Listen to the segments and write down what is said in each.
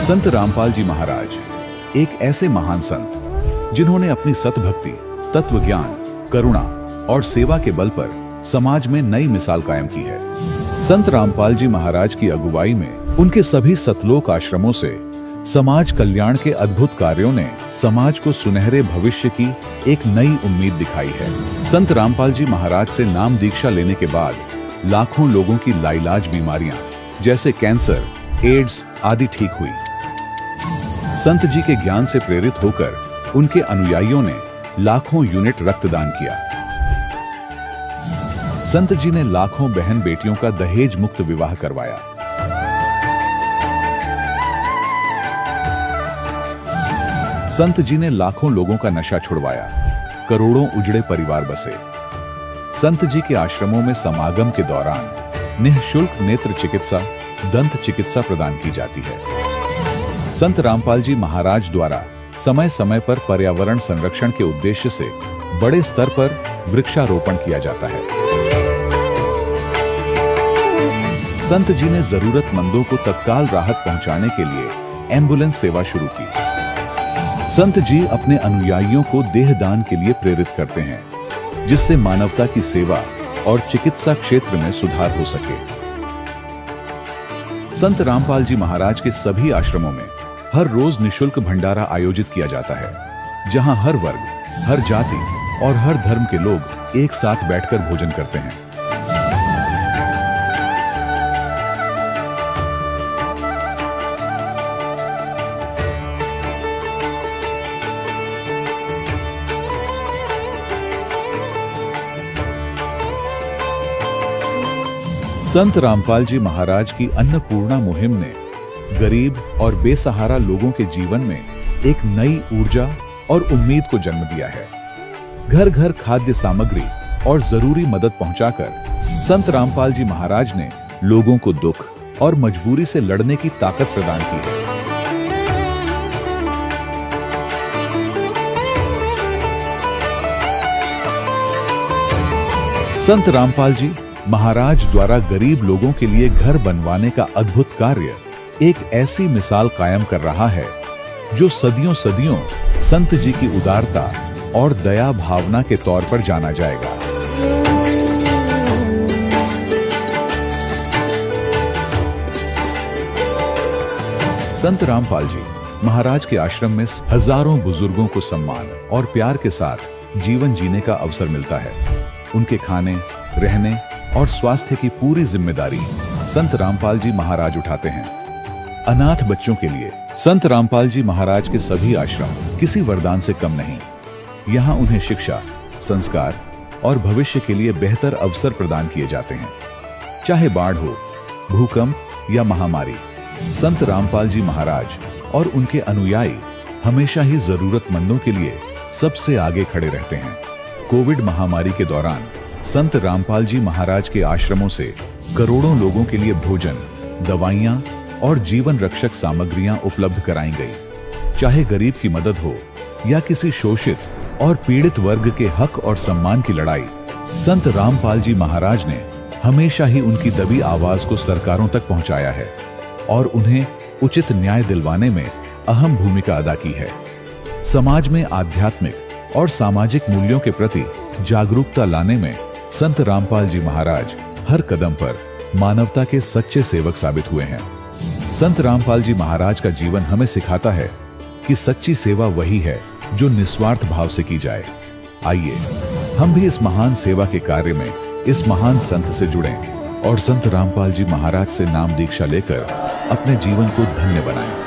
संत रामपाल जी महाराज एक ऐसे महान संत जिन्होंने अपनी सतभक्ति, तत्व ज्ञान, करुणा और सेवा के बल पर समाज में नई मिसाल कायम की है। संत रामपाल जी महाराज की अगुवाई में उनके सभी सतलोक आश्रमों से समाज कल्याण के अद्भुत कार्यों ने समाज को सुनहरे भविष्य की एक नई उम्मीद दिखाई है। संत रामपाल जी महाराज से नाम दीक्षा लेने के बाद लाखों लोगों की लाइलाज बीमारियां जैसे कैंसर, एड्स आदि ठीक हुई। संत जी के ज्ञान से प्रेरित होकर उनके अनुयायियों ने लाखों यूनिट रक्तदान किया। संत जी ने लाखों बहन बेटियों का दहेज मुक्त विवाह करवाया। संत जी ने लाखों लोगों का नशा छुड़वाया, करोड़ों उजड़े परिवार बसे। संत जी के आश्रमों में समागम के दौरान निःशुल्क नेत्र चिकित्सा, दंत चिकित्सा प्रदान की जाती है। संत रामपाल जी महाराज द्वारा समय समय पर पर्यावरण संरक्षण के उद्देश्य से बड़े स्तर पर वृक्षारोपण किया जाता है। संत जी ने जरूरतमंदों को तत्काल राहत पहुंचाने के लिए एम्बुलेंस सेवा शुरू की। संत जी अपने अनुयायियों को देहदान के लिए प्रेरित करते हैं, जिससे मानवता की सेवा और चिकित्सा क्षेत्र में सुधार हो सके। संत रामपाल जी महाराज के सभी आश्रमों में हर रोज निःशुल्क भंडारा आयोजित किया जाता है, जहां हर वर्ग, हर जाति और हर धर्म के लोग एक साथ बैठकर भोजन करते हैं। संत रामपाल जी महाराज की अन्नपूर्णा मुहिम ने गरीब और बेसहारा लोगों के जीवन में एक नई ऊर्जा और उम्मीद को जन्म दिया है। घर घर खाद्य सामग्री और जरूरी मदद पहुंचाकर संत रामपाल जी महाराज ने लोगों को दुख और मजबूरी से लड़ने की ताकत प्रदान की है। संत रामपाल जी महाराज द्वारा गरीब लोगों के लिए घर बनवाने का अद्भुत कार्य एक ऐसी मिसाल कायम कर रहा है जो सदियों सदियों संत जी की उदारता और दया भावना के तौर पर जाना जाएगा। संत रामपाल जी महाराज के आश्रम में हजारों बुजुर्गों को सम्मान और प्यार के साथ जीवन जीने का अवसर मिलता है। उनके खाने, रहने और स्वास्थ्य की पूरी जिम्मेदारी संत रामपाल जी महाराज उठाते हैं। अनाथ बच्चों के लिए संत रामपाल जी महाराज के सभी आश्रम किसी वरदान से कम नहीं। यहाँ उन्हें शिक्षा, संस्कार और भविष्य के लिए बेहतर अवसर प्रदान किए जाते हैं। चाहे बाढ़ हो, भूकंप या महामारी, संत रामपाल जी महाराज और उनके अनुयायी हमेशा ही जरूरतमंदों के लिए सबसे आगे खड़े रहते हैं। कोविड महामारी के दौरान संत रामपाल जी महाराज के आश्रमों से करोड़ों लोगों के लिए भोजन, दवाइयां और जीवन रक्षक सामग्रियां उपलब्ध कराई गई। चाहे गरीब की मदद हो या किसी शोषित और पीड़ित वर्ग के हक और सम्मान की लड़ाई, संत रामपाल जी महाराज ने हमेशा ही उनकी दबी आवाज को सरकारों तक पहुंचाया है और उन्हें उचित न्याय दिलवाने में अहम भूमिका अदा की है। समाज में आध्यात्मिक और सामाजिक मूल्यों के प्रति जागरूकता लाने में संत रामपाल जी महाराज हर कदम पर मानवता के सच्चे सेवक साबित हुए हैं। संत रामपाल जी महाराज का जीवन हमें सिखाता है कि सच्ची सेवा वही है जो निस्वार्थ भाव से की जाए। आइए हम भी इस महान सेवा के कार्य में इस महान संत से जुड़ें और संत रामपाल जी महाराज से नाम दीक्षा लेकर अपने जीवन को धन्य बनाएं।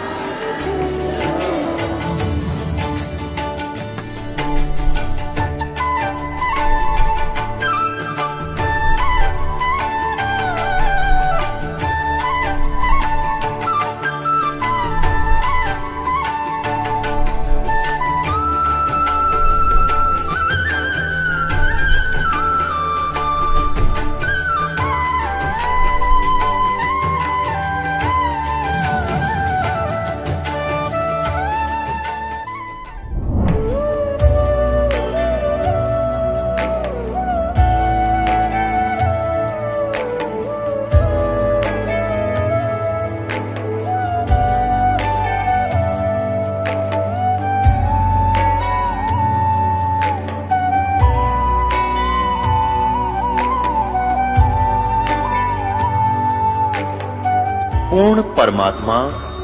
परमात्मा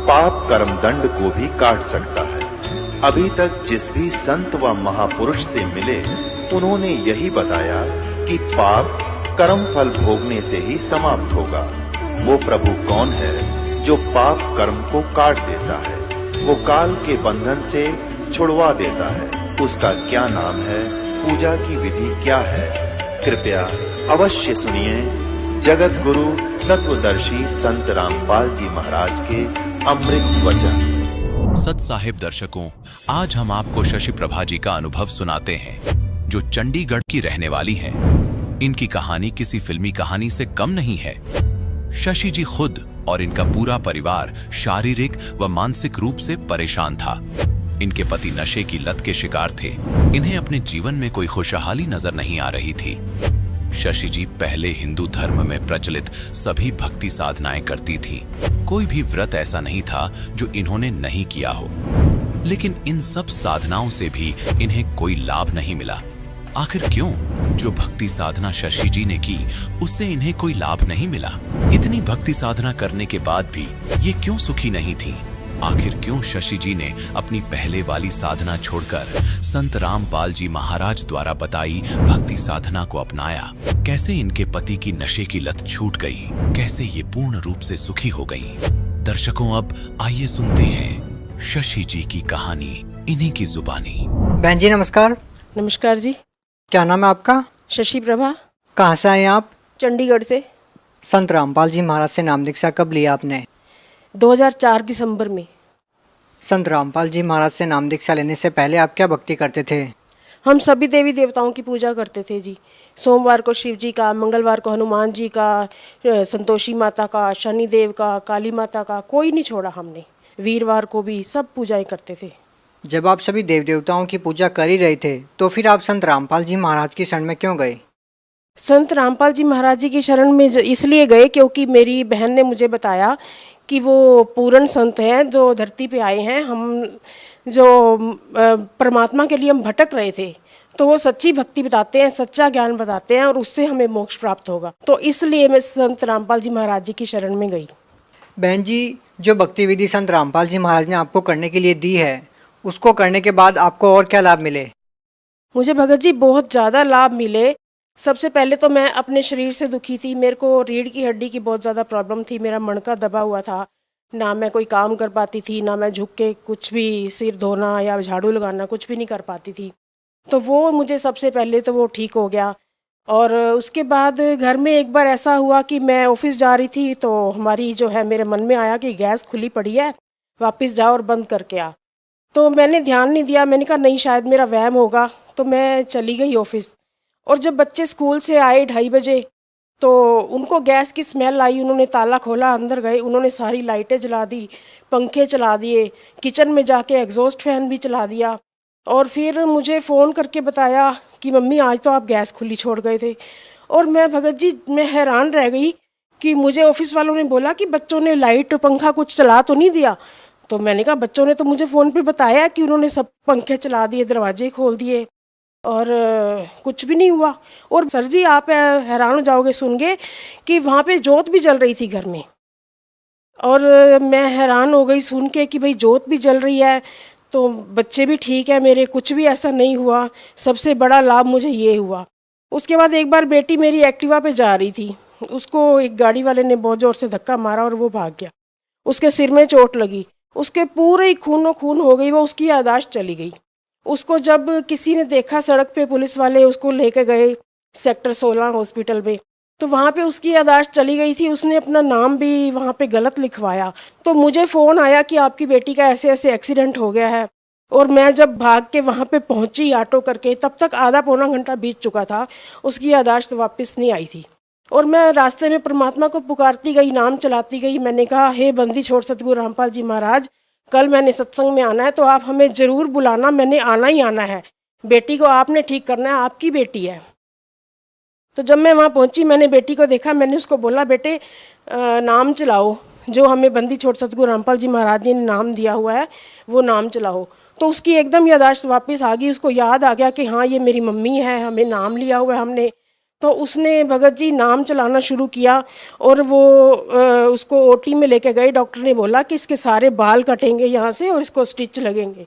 पाप कर्म दंड को भी काट सकता है। अभी तक जिस भी संत व महापुरुष से मिले, उन्होंने यही बताया कि पाप कर्म फल भोगने से ही समाप्त होगा। वो प्रभु कौन है जो पाप कर्म को काट देता है, वो काल के बंधन से छुड़वा देता है। उसका क्या नाम है, पूजा की विधि क्या है? कृपया अवश्य सुनिए जगत गुरु तत्वदर्शी संत रामपाल जी महाराज के अमृत वचन। सत साहिब दर्शकों, आज हम आपको शशि प्रभा जी का अनुभव सुनाते हैं, जो चंडीगढ़ की रहने वाली हैं। इनकी कहानी किसी फिल्मी कहानी से कम नहीं है। शशि जी खुद और इनका पूरा परिवार शारीरिक व मानसिक रूप से परेशान था। इनके पति नशे की लत के शिकार थे। इन्हें अपने जीवन में कोई खुशहाली नजर नहीं आ रही थी। शशि जी पहले हिंदू धर्म में प्रचलित सभी भक्ति साधनाएं करती थीं। कोई भी व्रत ऐसा नहीं था जो इन्होंने नहीं किया हो, लेकिन इन सब साधनाओं से भी इन्हें कोई लाभ नहीं मिला। आखिर क्यों? जो भक्ति साधना शशि जी ने की, उससे इन्हें कोई लाभ नहीं मिला। इतनी भक्ति साधना करने के बाद भी ये क्यों सुखी नहीं थी? आखिर क्यों शशि जी ने अपनी पहले वाली साधना छोड़कर संत रामपाल जी महाराज द्वारा बताई भक्ति साधना को अपनाया? कैसे इनके पति की नशे की लत छूट गई? कैसे ये पूर्ण रूप से सुखी हो गई? दर्शकों, अब आइए सुनते हैं शशि जी की कहानी इन्हीं की जुबानी। बहन जी नमस्कार। नमस्कार जी। क्या नाम है आपका? शशि प्रभा। कहाँ से आए आप? चंडीगढ़ से। संत रामपाल जी महाराज से नाम दीक्षा कब लिया आपने? 2004 दिसंबर में। संत रामपाल जी महाराज से नाम दीक्षा लेने से पहले आप क्या भक्ति करते थे? हम सभी देवी देवताओं की पूजा करते थे जी। सोमवार को शिव जी का, मंगलवार को हनुमान जी का, संतोषी माता का, शनिदेव का, काली माता का, कोई नहीं छोड़ा हमने। वीरवार को भी सब पूजाएं करते थे। जब आप सभी देव देवताओं की पूजा कर ही रहे थे, तो फिर आप संत रामपाल जी महाराज की शरण में क्यों गए? संत रामपाल जी महाराज जी की शरण में इसलिए गए क्योंकि मेरी बहन ने मुझे बताया कि वो पूर्ण संत हैं जो धरती पे आए हैं। हम जो परमात्मा के लिए हम भटक रहे थे, तो वो सच्ची भक्ति बताते हैं, सच्चा ज्ञान बताते हैं और उससे हमें मोक्ष प्राप्त होगा। तो इसलिए मैं संत रामपाल जी महाराज जी की शरण में गई। बहन जी, जो भक्ति विधि संत रामपाल जी महाराज ने आपको करने के लिए दी है, उसको करने के बाद आपको और क्या लाभ मिले? मुझे भगत जी बहुत ज़्यादा लाभ मिले। सबसे पहले तो मैं अपने शरीर से दुखी थी। मेरे को रीढ़ की हड्डी की बहुत ज़्यादा प्रॉब्लम थी। मेरा मणका दबा हुआ था, ना मैं कोई काम कर पाती थी, ना मैं झुक के कुछ भी सिर धोना या झाड़ू लगाना कुछ भी नहीं कर पाती थी। तो वो मुझे सबसे पहले तो वो ठीक हो गया। और उसके बाद घर में एक बार ऐसा हुआ कि मैं ऑफिस जा रही थी, तो हमारी जो है मेरे मन में आया कि गैस खुली पड़ी है, वापस जाओ और बंद करके आ। तो मैंने ध्यान नहीं दिया। मैंने कहा नहीं, शायद मेरा वहम होगा। तो मैं चली गई ऑफिस। और जब बच्चे स्कूल से आए 2:30 बजे, तो उनको गैस की स्मेल आई। उन्होंने ताला खोला, अंदर गए, उन्होंने सारी लाइटें जला दी, पंखे चला दिए, किचन में जाके एग्जॉस्ट फैन भी चला दिया। और फिर मुझे फ़ोन करके बताया कि मम्मी आज तो आप गैस खुली छोड़ गए थे। और मैं भगत जी मैं हैरान रह गई कि मुझे ऑफिस वालों ने बोला कि बच्चों ने लाइट पंखा कुछ चला तो नहीं दिया। तो मैंने कहा बच्चों ने तो मुझे फ़ोन पे बताया कि उन्होंने सब पंखे चला दिए, दरवाजे खोल दिए और कुछ भी नहीं हुआ। और सर जी आप हैरान हो जाओगे सुन के कि वहाँ पे जोत भी जल रही थी घर में। और मैं हैरान हो गई सुन के कि भाई जोत भी जल रही है, तो बच्चे भी ठीक है मेरे, कुछ भी ऐसा नहीं हुआ। सबसे बड़ा लाभ मुझे ये हुआ। उसके बाद एक बार बेटी मेरी एक्टिवा पे जा रही थी, उसको एक गाड़ी वाले ने बहुत ज़ोर से धक्का मारा और वो भाग गया। उसके सिर में चोट लगी, उसके पूरे ही खूनो खून हो गई, वो उसकी याददाश्त चली गई। उसको जब किसी ने देखा सड़क पे, पुलिस वाले उसको लेके गए सेक्टर 16 हॉस्पिटल में, तो वहाँ पे उसकी याददाश्त चली गई थी। उसने अपना नाम भी वहाँ पे गलत लिखवाया। तो मुझे फ़ोन आया कि आपकी बेटी का ऐसे ऐसे एक्सीडेंट हो गया है। और मैं जब भाग के वहाँ पे पहुँची ऑटो करके, तब तक आधा पौना घंटा बीत चुका था, उसकी याददाश्त वापस नहीं आई थी। और मैं रास्ते में परमात्मा को पुकारती गई, नाम चलाती गई। मैंने कहा हे बंदी छोड़ सतगुरु रामपाल जी महाराज, कल मैंने सत्संग में आना है, तो आप हमें ज़रूर बुलाना, मैंने आना ही आना है। बेटी को आपने ठीक करना है, आपकी बेटी है। तो जब मैं वहाँ पहुँची, मैंने बेटी को देखा, मैंने उसको बोला बेटे नाम चलाओ, जो हमें बंदी छोड़ सतगुरु रामपाल जी महाराज जी ने नाम दिया हुआ है वो नाम चलाओ। तो उसकी एकदम याददाश्त वापस आ गई। उसको याद आ गया कि हाँ ये मेरी मम्मी है, हमें नाम लिया हुआ है हमने। तो उसने भगत जी नाम चलाना शुरू किया और वो उसको ओटी में लेके गए। डॉक्टर ने बोला कि इसके सारे बाल कटेंगे यहाँ से और इसको स्टिच लगेंगे।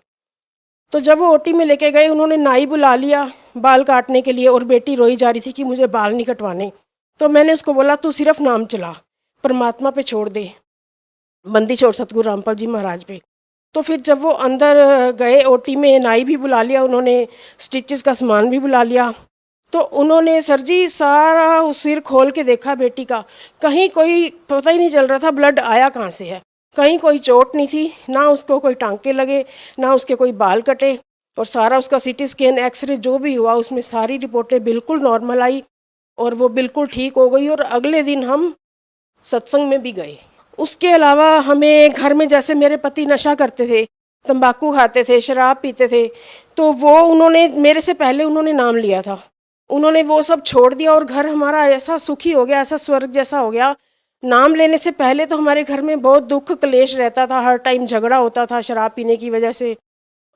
तो जब वो ओटी में लेके गए, उन्होंने नाई बुला लिया बाल काटने के लिए, और बेटी रोई जा रही थी कि मुझे बाल नहीं कटवाने। तो मैंने उसको बोला तू सिर्फ नाम चला, परमात्मा पे छोड़ दे, बंदी छोड़ सतगुरु रामपाल जी महाराज पे। तो फिर जब वो अंदर गए ओटी में, नाई भी बुला लिया उन्होंने, स्टिचेस का सामान भी बुला लिया। तो उन्होंने सर जी सारा उस सिर खोल के देखा बेटी का, कहीं कोई पता ही नहीं चल रहा था ब्लड आया कहाँ से है। कहीं कोई चोट नहीं थी, ना उसको कोई टांके लगे, ना उसके कोई बाल कटे। और सारा उसका सीटी स्कैन, एक्सरे जो भी हुआ उसमें सारी रिपोर्टें बिल्कुल नॉर्मल आई और वो बिल्कुल ठीक हो गई। और अगले दिन हम सत्संग में भी गए। उसके अलावा हमें घर में, जैसे मेरे पति नशा करते थे, तंबाकू खाते थे, शराब पीते थे, तो वो उन्होंने मेरे से पहले उन्होंने नाम लिया था, उन्होंने वो सब छोड़ दिया और घर हमारा ऐसा सुखी हो गया, ऐसा स्वर्ग जैसा हो गया। नाम लेने से पहले तो हमारे घर में बहुत दुख क्लेश रहता था, हर टाइम झगड़ा होता था शराब पीने की वजह से,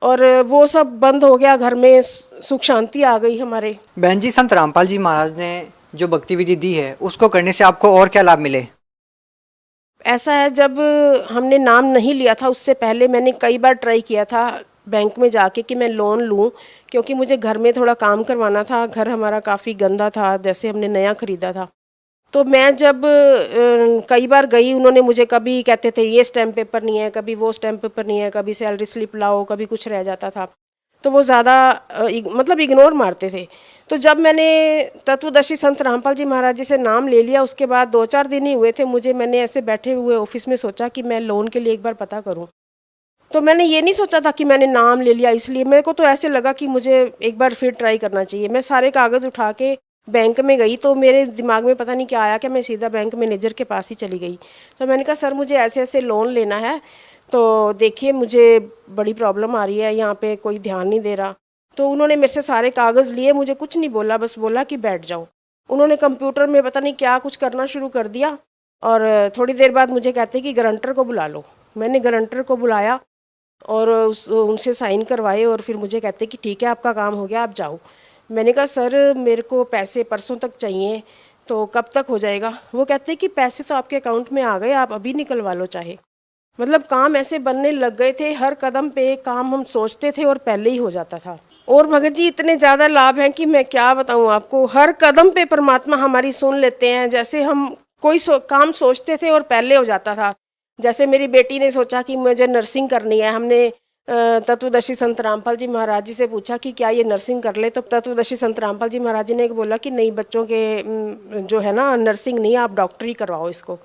और वो सब बंद हो गया, घर में सुख शांति आ गई हमारे। बहन जी, संत रामपाल जी महाराज ने जो भक्ति विधि दी है उसको करने से आपको और क्या लाभ मिले? ऐसा है, जब हमने नाम नहीं लिया था उससे पहले मैंने कई बार ट्राई किया था बैंक में जाके कि मैं लोन लूं, क्योंकि मुझे घर में थोड़ा काम करवाना था। घर हमारा काफ़ी गंदा था, जैसे हमने नया ख़रीदा था। तो मैं जब कई बार गई, उन्होंने मुझे कभी कहते थे ये स्टैम्प पेपर नहीं है, कभी वो स्टैम्प पेपर नहीं है, कभी सैलरी स्लिप लाओ, कभी कुछ रह जाता था। तो वो ज़्यादा मतलब इग्नोर मारते थे। तो जब मैंने तत्वदर्शी संत रामपाल जी महाराज जी से नाम ले लिया, उसके बाद 2-4 दिन ही हुए थे मुझे, मैंने ऐसे बैठे हुए ऑफिस में सोचा कि मैं लोन के लिए एक बार पता करूं। तो मैंने ये नहीं सोचा था कि मैंने नाम ले लिया इसलिए, मेरे को तो ऐसे लगा कि मुझे एक बार फिर ट्राई करना चाहिए। मैं सारे कागज़ उठा के बैंक में गई, तो मेरे दिमाग में पता नहीं क्या आया कि मैं सीधा बैंक मैनेजर के पास ही चली गई। तो मैंने कहा सर मुझे ऐसे ऐसे लोन लेना है, तो देखिए मुझे बड़ी प्रॉब्लम आ रही है, यहाँ पे कोई ध्यान नहीं दे रहा। तो उन्होंने मेरे से सारे कागज़ लिए, मुझे कुछ नहीं बोला, बस बोला कि बैठ जाओ। उन्होंने कंप्यूटर में पता नहीं क्या कुछ करना शुरू कर दिया और थोड़ी देर बाद मुझे कहते कि गारंटर को बुला लो। मैंने गारंटर को बुलाया और उनसे साइन करवाए और फिर मुझे कहते कि ठीक है आपका काम हो गया, आप जाओ। मैंने कहा सर मेरे को पैसे परसों तक चाहिए, तो कब तक हो जाएगा? वो कहते कि पैसे तो आपके अकाउंट में आ गए, आप अभी निकलवा लो चाहे। मतलब काम ऐसे बनने लग गए थे, हर कदम पे काम हम सोचते थे और पहले ही हो जाता था। और भगत जी इतने ज़्यादा लाभ हैं कि मैं क्या बताऊं आपको, हर कदम पे परमात्मा हमारी सुन लेते हैं। जैसे हम कोई काम सोचते थे और पहले हो जाता था। जैसे मेरी बेटी ने सोचा कि मुझे नर्सिंग करनी है, हमने तत्वदर्शी संत रामपाल जी महाराज जी से पूछा कि क्या ये नर्सिंग कर ले, तो तत्वदर्शी संत रामपाल जी महाराज जी ने बोला कि नहीं, बच्चों के जो है ना नर्सिंग नहीं, आप डॉक्टरी करवाओ इसको।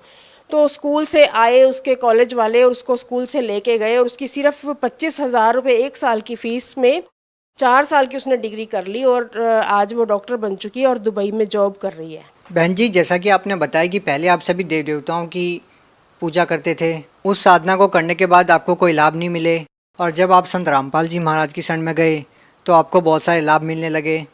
तो स्कूल से आए उसके कॉलेज वाले और उसको स्कूल से लेके गए और उसकी सिर्फ 25,000 रुपये 1 साल की फ़ीस में 4 साल की उसने डिग्री कर ली और आज वो डॉक्टर बन चुकी है और दुबई में जॉब कर रही है। बहन जी, जैसा कि आपने बताया कि पहले आप सभी देव देवताओं की पूजा करते थे, उस साधना को करने के बाद आपको कोई लाभ नहीं मिले, और जब आप संत रामपाल जी महाराज की शरण में गए तो आपको बहुत सारे लाभ मिलने लगे।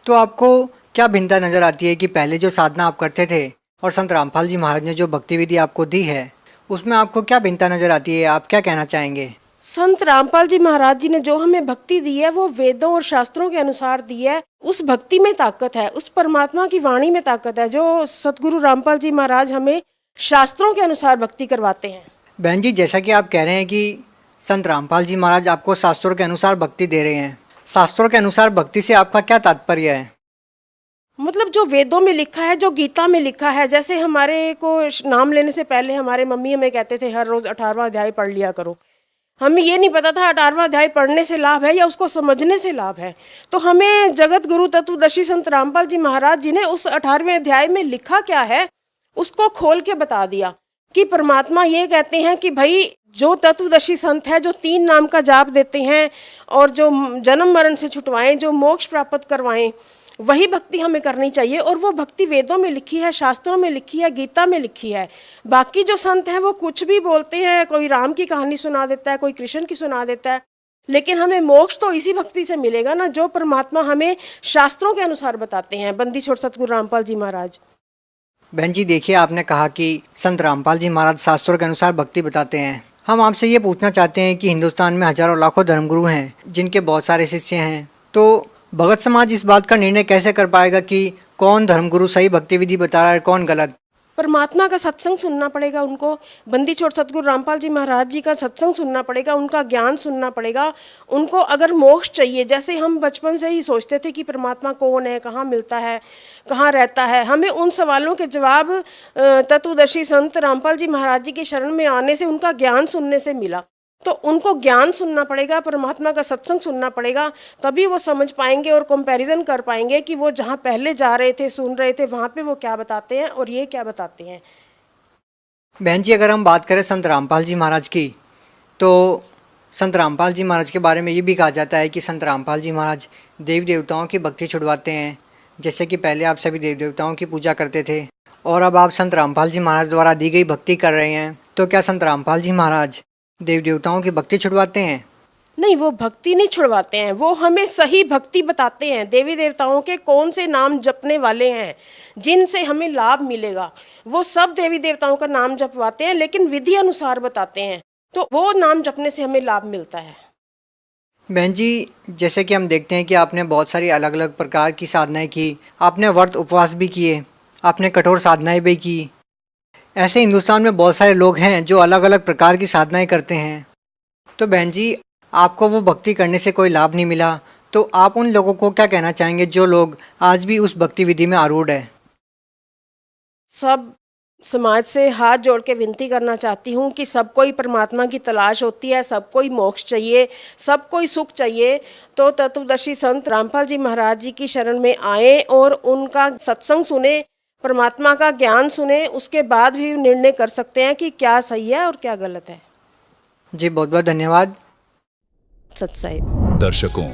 तो आपको क्या भिन्नता नज़र आती है कि पहले जो साधना आप करते थे और संत रामपाल जी महाराज ने जो भक्ति विधि आपको दी है उसमें आपको क्या भिन्नता नज़र आती है? आप क्या कहना चाहेंगे? संत रामपाल जी महाराज जी ने जो हमें भक्ति दी है वो वेदों और शास्त्रों के अनुसार दी है। उस भक्ति में ताकत है, उस परमात्मा की वाणी में ताकत है, जो सतगुरु रामपाल जी महाराज हमें शास्त्रों के अनुसार भक्ति करवाते हैं। बहन जी, जैसा कि आप कह रहे हैं कि संत रामपाल जी महाराज आपको शास्त्रों के अनुसार भक्ति दे रहे हैं, शास्त्रों के अनुसार भक्ति से आपका क्या तात्पर्य है? मतलब जो वेदों में लिखा है, जो गीता में लिखा है। जैसे हमारे को नाम लेने से पहले हमारे मम्मी हमें कहते थे हर रोज़ 18वां अध्याय पढ़ लिया करो। हमें ये नहीं पता था 18वां अध्याय पढ़ने से लाभ है या उसको समझने से लाभ है। तो हमें जगत गुरु तत्वदर्शी संत रामपाल जी महाराज जी ने उस 18वें अध्याय में लिखा क्या है उसको खोल के बता दिया कि परमात्मा ये कहते हैं कि भाई जो तत्वदर्शी संत है, जो 3 नाम का जाप देते हैं और जो जन्म मरण से छुटवाएं, जो मोक्ष प्राप्त करवाएं, वही भक्ति हमें करनी चाहिए। और वो भक्ति वेदों में लिखी है, शास्त्रों में लिखी है, गीता में लिखी है। बाकी जो संत हैं वो कुछ भी बोलते हैं, कोई राम की कहानी सुना देता है, कोई कृष्ण की सुना देता है, लेकिन हमें मोक्ष तो इसी भक्ति से मिलेगा ना जो परमात्मा हमें शास्त्रों के अनुसार बताते हैं, बंदी छोड़ सतगुरु रामपाल जी महाराज। बहन जी, देखिए आपने कहा कि संत रामपाल जी महाराज शास्त्रों के अनुसार भक्ति बताते हैं। हम आपसे ये पूछना चाहते हैं कि हिंदुस्तान में हजारों लाखों धर्मगुरु हैं जिनके बहुत सारे शिष्य हैं, तो भगत समाज इस बात का निर्णय कैसे कर पाएगा कि कौन धर्मगुरु सही भक्ति विधि बता रहा है, कौन गलत? परमात्मा का सत्संग सुनना पड़ेगा उनको। बंदी छोड़ सतगुरु रामपाल जी महाराज जी का सत्संग सुनना पड़ेगा, उनका ज्ञान सुनना पड़ेगा। उनको अगर मोक्ष चाहिए, जैसे हम बचपन से ही सोचते थे कि परमात्मा कौन है, कहाँ मिलता है, कहाँ रहता है, हमें उन सवालों के जवाब तत्वदर्शी संत रामपाल जी महाराज जी की शरण में आने से, उनका ज्ञान सुनने से मिला। तो उनको ज्ञान सुनना पड़ेगा, परमात्मा का सत्संग सुनना पड़ेगा, तभी वो समझ पाएंगे और कंपैरिजन कर पाएंगे कि वो जहाँ पहले जा रहे थे, सुन रहे थे, वहाँ पे वो क्या बताते हैं और ये क्या बताते हैं। बहन जी, अगर हम बात करें संत रामपाल जी महाराज की, तो संत रामपाल जी महाराज के बारे में ये भी कहा जाता है कि संत रामपाल जी महाराज देवी देवताओं की भक्ति छुड़वाते हैं। जैसे कि पहले आप सभी देवी देवताओं की पूजा करते थे और अब आप संत रामपाल जी महाराज द्वारा दी गई भक्ति कर रहे हैं, तो क्या संत रामपाल जी महाराज देवी देवताओं की भक्ति छुड़वाते हैं? नहीं, वो भक्ति नहीं छुड़वाते हैं, वो हमें सही भक्ति बताते हैं। देवी देवताओं के कौन से नाम जपने वाले हैं जिनसे हमें लाभ मिलेगा, वो सब देवी देवताओं का नाम जपवाते हैं, लेकिन विधि अनुसार बताते हैं, तो वो नाम जपने से हमें लाभ मिलता है। बहन जी, जैसे कि हम देखते हैं कि आपने बहुत सारी अलग अलग प्रकार की साधनाएं की, आपने व्रत उपवास भी किए, आपने कठोर साधनाएं भी की। ऐसे हिंदुस्तान में बहुत सारे लोग हैं जो अलग अलग प्रकार की साधनाएं करते हैं। तो बहन जी, आपको वो भक्ति करने से कोई लाभ नहीं मिला, तो आप उन लोगों को क्या कहना चाहेंगे जो लोग आज भी उस भक्ति विधि में आरूढ़ है? सब समाज से हाथ जोड़ के विनती करना चाहती हूँ कि सबको ही परमात्मा की तलाश होती है, सबको ही मोक्ष चाहिए, सबको ही सुख चाहिए। तो तत्वदर्शी संत रामपाल जी महाराज जी की शरण में आए और उनका सत्संग सुने, परमात्मा का ज्ञान सुने, उसके बाद भी निर्णय कर सकते हैं कि क्या सही है और क्या गलत है। जी बहुत बहुत धन्यवाद। सत साहिब। दर्शकों,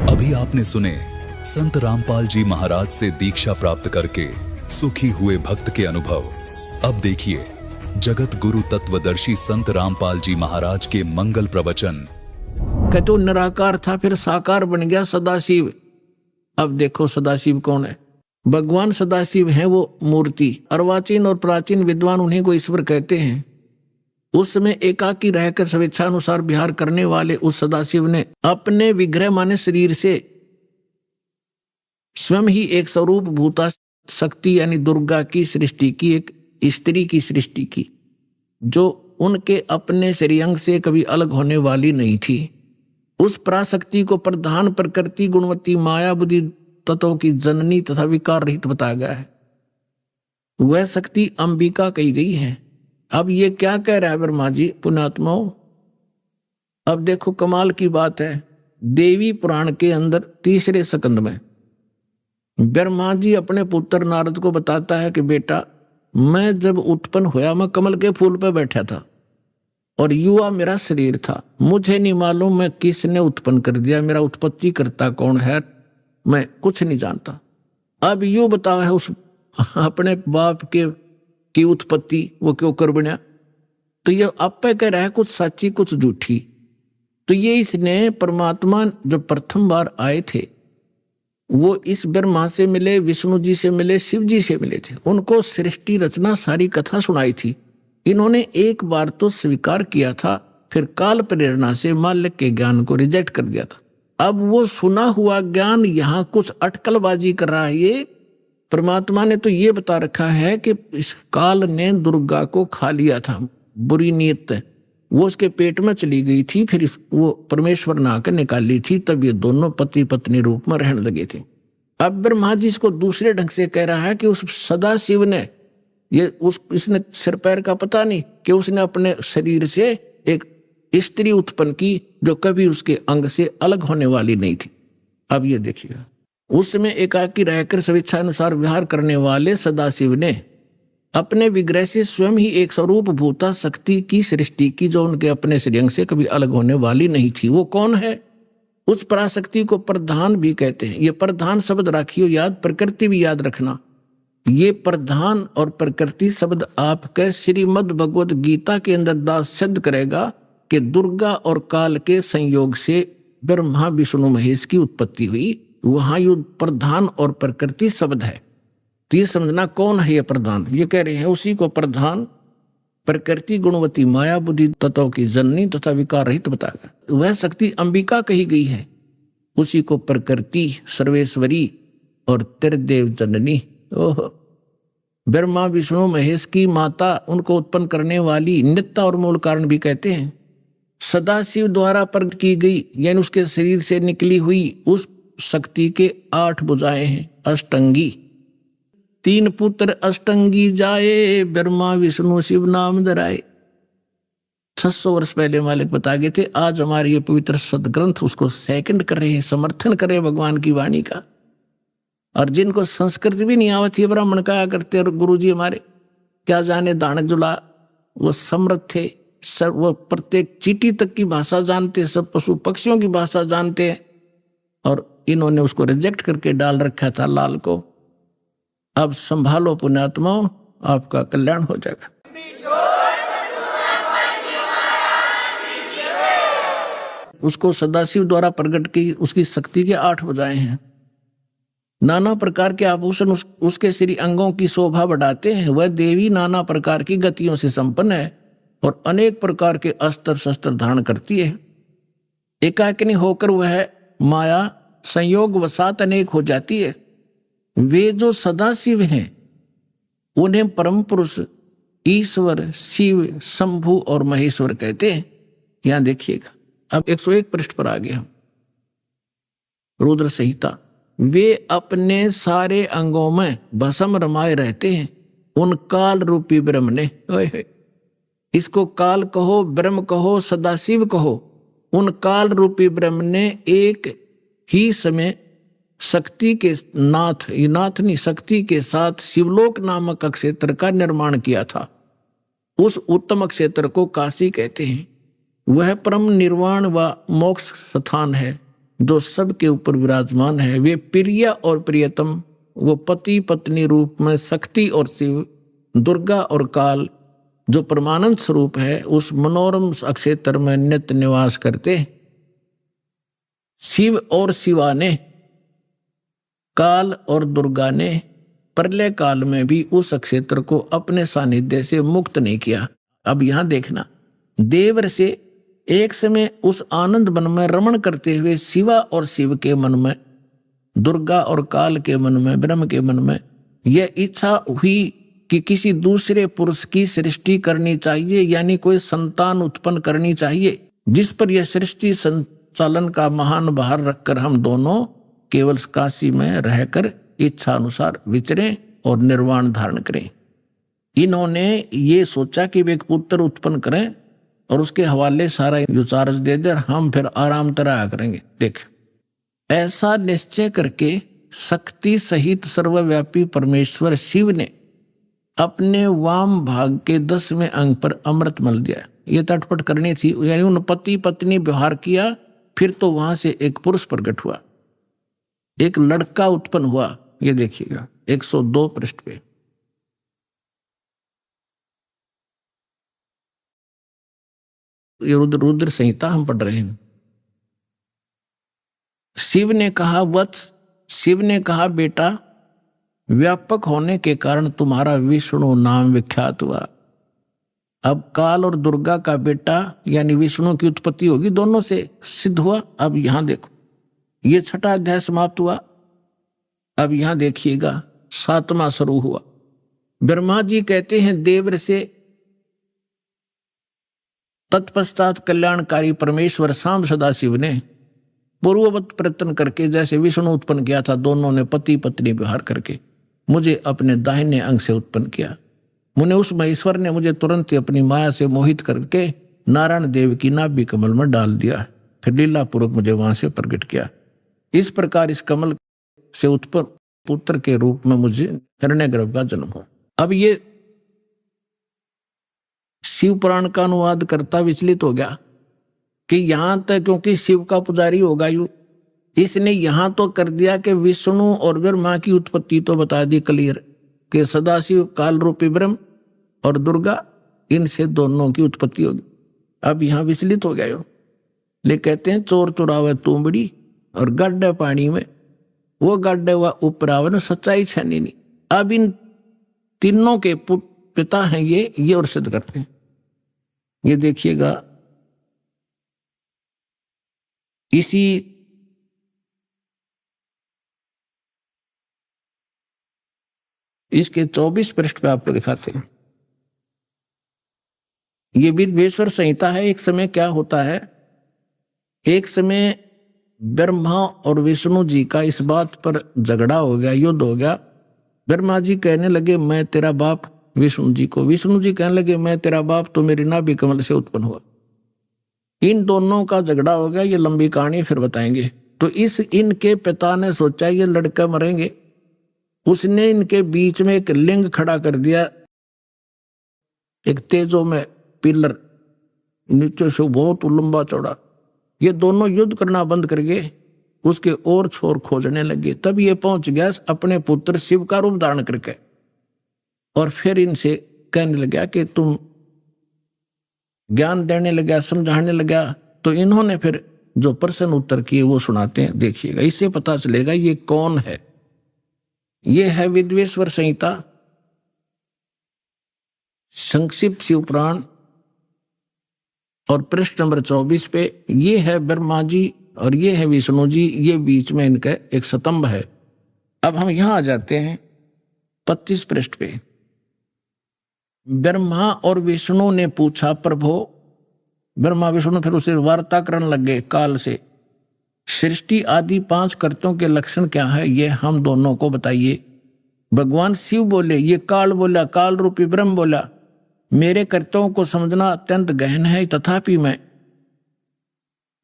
अभी आपने सुने संत रामपाल जी महाराज से दीक्षा प्राप्त करके सुखी हुए भक्त के अनुभव। अब देखिए जगत गुरु तत्वदर्शी संत रामपाल जी महाराज के मंगल प्रवचन। तो निराकार था, फिर साकार बन गया सदाशिव। अब देखो सदाशिव कौन है? भगवान सदाशिव है वो मूर्ति। अर्वाचीन और प्राचीन विद्वान उन्हीं को ईश्वर कहते हैं। उस समय एकाकी रहकर स्वेच्छानुसार विहार करने वाले उस सदाशिव ने अपने विग्रह माने शरीर से स्वयं ही एक स्वरूप भूता शक्ति यानी दुर्गा की सृष्टि की, एक स्त्री की सृष्टि की, जो उनके अपने श्रेयंग से कभी अलग होने वाली नहीं थी। उस पराशक्ति को प्रधान प्रकृति गुणवती माया बुद्धि तत्वों की जननी तथा विकार रहित बताया गया है। वह शक्ति अंबिका कही गई है। अब ये क्या कह रहा है ब्रह्मा जी? पुण्यात्माओं, अब देखो कमाल की बात है। देवी पुराण के अंदर तीसरे स्कंद में ब्रह्मा जी अपने पुत्र नारद को बताता है कि बेटा, मैं जब उत्पन्न हुआ मैं कमल के फूल पर बैठा था और युवा मेरा शरीर था। मुझे नहीं मालूम मैं किसने उत्पन्न कर दिया, मेरा उत्पत्ति करता कौन है, मैं कुछ नहीं जानता। अब यूं बताओ है उस अपने बाप के की उत्पत्ति वो क्यों कर बना? तो ये आप पे कह रहा है कुछ सच्ची कुछ झूठी। तो ये इसने परमात्मा जब प्रथम बार आए थे वो इस ब्रह्मा से मिले, विष्णु जी से मिले, शिव जी से मिले थे। उनको सृष्टि रचना सारी कथा सुनाई थी। इन्होंने एक बार तो स्वीकार किया था, फिर काल प्रेरणा से माल्य के ज्ञान को रिजेक्ट कर दिया था। अब वो सुना हुआ ज्ञान यहाँ कुछ अटकलबाजी कर रहा है। ये परमात्मा ने तो ये बता रखा है कि इस काल ने दुर्गा को खा लिया था, बुरी नीयत वो उसके पेट में चली गई थी, फिर वो परमेश्वर ने आकर निकाली थी, तब ये दोनों पति पत्नी रूप में रहने लगे थे। अब ब्रह्मा जी इसको दूसरे ढंग से कह रहा है कि उस सदाशिव ने इसने सिर पैर का पता नहीं कि उसने अपने शरीर से एक स्त्री उत्पन्न की जो कभी उसके अंग से अलग होने वाली नहीं थी। अब ये देखिएगा, उस समय एकाकी रहकर स्वेच्छानुसार विहार करने वाले सदाशिव ने अपने विग्रह से स्वयं ही एक स्वरूप भूता शक्ति की सृष्टि की जो उनके अपने श्रेयंग से कभी अलग होने वाली नहीं थी। वो कौन है? उस पराशक्ति को प्रधान भी कहते हैं। ये प्रधान शब्द राखियो याद, प्रकृति भी याद रखना। ये प्रधान और प्रकृति शब्द आपके श्रीमद् भगवत गीता के अंदर दास सिद्ध करेगा कि दुर्गा और काल के संयोग से ब्रह्मा विष्णु महेश की उत्पत्ति हुई। वहां ये प्रधान और प्रकृति शब्द है। तो ये समझना कौन है ये प्रधान? ये कह रहे हैं उसी को प्रधान प्रकृति गुणवती माया बुद्धि तत्वों की जननी तथा विकार रहित बताया। वह शक्ति अंबिका कही गई है। उसी को प्रकृति सर्वेश्वरी और त्रिदेव जननी। ओह, ब्रह्मा विष्णु महेश की माता, उनको उत्पन्न करने वाली, नित्ता और मूल कारण भी कहते हैं। सदाशिव द्वारा प्रकट की गई यानी उसके शरीर से निकली हुई उस शक्ति के 8 भुजाएं हैं, अष्टंगी। 3 पुत्र अष्टंगी जाए, ब्रह्मा विष्णु शिव नाम धराए। 600 वर्ष पहले मालिक बता गए थे। आज हमारे ये पवित्र सदग्रंथ उसको सेकंड कर रहे हैं, समर्थन कर रहे हैं भगवान की वाणी का। और जिनको संस्कृत भी नहीं आवती है, ब्राह्मण कहा करते, और गुरु जी हमारे क्या जाने दानक जुला, वो समृद्ध थे, सब वो प्रत्येक चींटी तक की भाषा जानते, सब पशु पक्षियों की भाषा जानते हैं। और इन्होंने उसको रिजेक्ट करके डाल रखा था लाल को। अब संभालो पुण्यात्माओं, आपका कल्याण हो जाएगा। उसको सदाशिव द्वारा प्रकट की उसकी शक्ति के 8 भुजाएं हैं। नाना प्रकार के आभूषण उसके श्री अंगों की शोभा बढ़ाते हैं। वह देवी नाना प्रकार की गतियों से संपन्न है और अनेक प्रकार के अस्त्र शस्त्र धारण करती है। एकाकिनी होकर वह माया संयोग वसात अनेक हो जाती है। वे जो सदाशिव हैं उन्हें परम पुरुष, ईश्वर, शिव, शंभु और महेश्वर कहते हैं। यहां देखिएगा, अब 101 पृष्ठ पर आ गया रुद्र संहिता। वे अपने सारे अंगों में भस्म रमाए रहते हैं उन काल रूपी ब्रह्म ने। इसको काल कहो, ब्रह्म कहो, सदाशिव कहो, उन काल रूपी ब्रह्म ने एक ही समय शक्ति के नाथ, ये नाथ नहीं, शक्ति के साथ शिवलोक नामक क्षेत्र का निर्माण किया था। उस उत्तम क्षेत्र को काशी कहते हैं। वह परम निर्वाण व मोक्ष स्थान है जो सबके ऊपर विराजमान है। वे प्रिय और प्रियतम, वो पति पत्नी रूप में शक्ति और शिव, दुर्गा और काल जो परमानंद स्वरूप है, उस मनोरम क्षेत्र में नित्य निवास करते हैं। शिव और शिवा ने, काल और दुर्गा ने प्रलय काल में भी उस क्षेत्र को अपने सानिध्य से मुक्त नहीं किया। अब यहां देखना, देवर से एक समय उस आनंद वन में रमण करते हुए शिवा और शिव के मन में, दुर्गा और काल के मन में, ब्रह्म के मन में यह इच्छा हुई कि किसी दूसरे पुरुष की सृष्टि करनी चाहिए, यानी कोई संतान उत्पन्न करनी चाहिए, जिस पर यह सृष्टि संचालन का महान भार रखकर हम दोनों केवल काशी में रहकर इच्छा अनुसार विचरें और निर्वाण धारण करें। इन्होंने ये सोचा कि वे एक पुत्र उत्पन्न करें और उसके हवाले सारा युचारज दे दे, हम फिर आराम तरह करेंगे। देख, ऐसा निश्चय करके शक्ति सहित सर्वव्यापी परमेश्वर शिव ने अपने वाम भाग के 10वें अंग पर अमृत मल दिया। ये तटपट करनी थी, यानी उन पति पत्नी व्यवहार किया। फिर तो वहां से एक पुरुष प्रकट हुआ, एक लड़का उत्पन्न हुआ। ये देखिएगा 102 पृष्ठ पे। ये रुद्र संहिता हम पढ़ रहे हैं। शिव ने कहा वत्स, शिव ने कहा बेटा, व्यापक होने के कारण तुम्हारा विष्णु नाम विख्यात हुआ। अब काल और दुर्गा का बेटा यानी विष्णु की उत्पत्ति होगी, दोनों से सिद्ध हुआ। अब यहां देखो, ये 6ठा अध्याय समाप्त हुआ। अब यहां देखिएगा 7वां शुरू हुआ। ब्रह्मा जी कहते हैं देवर से, तत्पश्चात कल्याणकारी परमेश्वर शाम सदाशिव ने पूर्ववत प्रयत्न करके जैसे विष्णु उत्पन्न किया था, दोनों ने पति पत्नी व्यवहार करके मुझे अपने दाहिने अंग से उत्पन्न किया। मुने उस महेश्वर ने मुझे तुरंत ही अपनी माया से मोहित करके नारायण देव की नाभि कमल में डाल दिया, फिर लीलापूर्वक मुझे वहां से प्रकट किया। इस प्रकार इस कमल से उत्पन्न पुत्र के रूप में मुझे हिरण्यगर्भ का जन्म हुआ। अब ये शिव पुराण का अनुवाद करता विचलित हो गया कि यहां तक, क्योंकि शिव का पुजारी होगा यू, इसने यहां तो कर दिया कि विष्णु और ब्रह्मा की उत्पत्ति तो बता दी क्लियर कि सदाशिव काल रूपी ब्रह्म और दुर्गा, इनसे दोनों की उत्पत्ति होगी। अब यहां विचलित हो गया यो। ले कहते हैं चोर चुरावे तुमड़ी और गड्ढे पानी में, वो गड्ढे हुआ ऊपरावन सच्चाई छानी नहीं। अब इन तीनों के पिता हैं ये और सिद्ध करते हैं। ये देखिएगा इसी इसके 24 पृष्ठ पे आपको दिखाते हैं। ये विद्वेश्वर संहिता है। एक समय क्या होता है, एक समय ब्रह्मा और विष्णु जी का इस बात पर झगड़ा हो गया, युद्ध हो गया। ब्रह्मा जी कहने लगे मैं तेरा बाप विष्णु जी को, विष्णु जी कहने लगे मैं तेरा बाप, तो मेरी नाभि कमल से उत्पन्न हुआ। इन दोनों का झगड़ा हो गया। ये लंबी कहानी फिर बताएंगे। तो इनके पिता ने सोचा ये लड़का मरेंगे, उसने इनके बीच में एक लिंग खड़ा कर दिया, एक तेजो में पिलर, नीचे से बहुत लंबा चौड़ा। ये दोनों युद्ध करना बंद करके उसके और छोर खोजने लगे। तब ये पहुंच गया अपने पुत्र शिव का रूप धारण करके, और फिर इनसे कहने लगा कि तुम ज्ञान देने लगा, समझाने लगा। तो इन्होंने फिर जो प्रश्न उत्तर किए वो सुनाते हैं, देखिएगा, इससे पता चलेगा ये कौन है। ये है विद्वेश्वर संहिता, संक्षिप्त शिव पुराण, और पृष्ठ नंबर 24 पे ये है ब्रह्मा जी और ये है विष्णु जी, ये बीच में इनका एक स्तंभ है। अब हम यहां आ जाते हैं 25 पृष्ठ पे। ब्रह्मा और विष्णु ने पूछा, प्रभु, ब्रह्मा विष्णु फिर उसे वार्ता करने लगे काल से, सृष्टि आदि 5 कर्तों के लक्षण क्या है, ये हम दोनों को बताइए। भगवान शिव बोले, ये काल बोला, काल रूपी ब्रह्म बोला, मेरे कर्तव्यों को समझना अत्यंत गहन है, तथापि मैं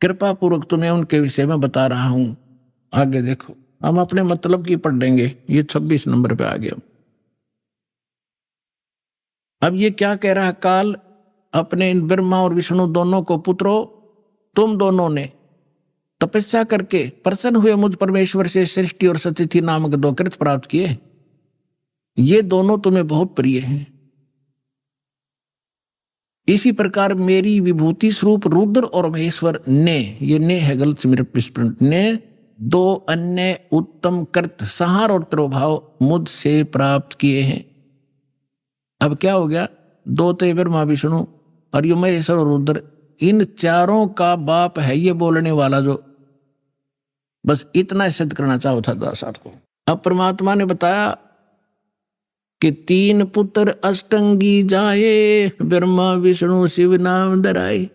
कृपा पूर्वक तुम्हें उनके विषय में बता रहा हूं। आगे देखो, हम अपने मतलब की पढ़ लेंगे। ये 26 नंबर पे आ गया। अब ये क्या कह रहा है काल अपने इन ब्रह्मा और विष्णु दोनों को, पुत्रो, तुम दोनों ने तपस्या करके प्रसन्न हुए मुझ परमेश्वर से सृष्टि और सतिथि नामक 2 कृत प्राप्त किए। ये दोनों तुम्हें बहुत प्रिय हैं। इसी प्रकार मेरी विभूति स्वरूप रुद्र और महेश्वर ने, ये ने है गलत से मेरे विस्मृत, ने 2 अन्य उत्तम कृत संहार और तिरोभाव मुझसे प्राप्त किए हैं। अब क्या हो गया, 2 तो ब्रह्मा विष्णु और ये महेश्वर और रुद्र, इन चारों का बाप है ये बोलने वाला, जो बस इतना सिद्ध करना चाहो था दासार को। अब परमात्मा ने बताया कि 3 पुत्र अष्टंगी जाए, ब्रह्मा विष्णु शिव नाम धराए,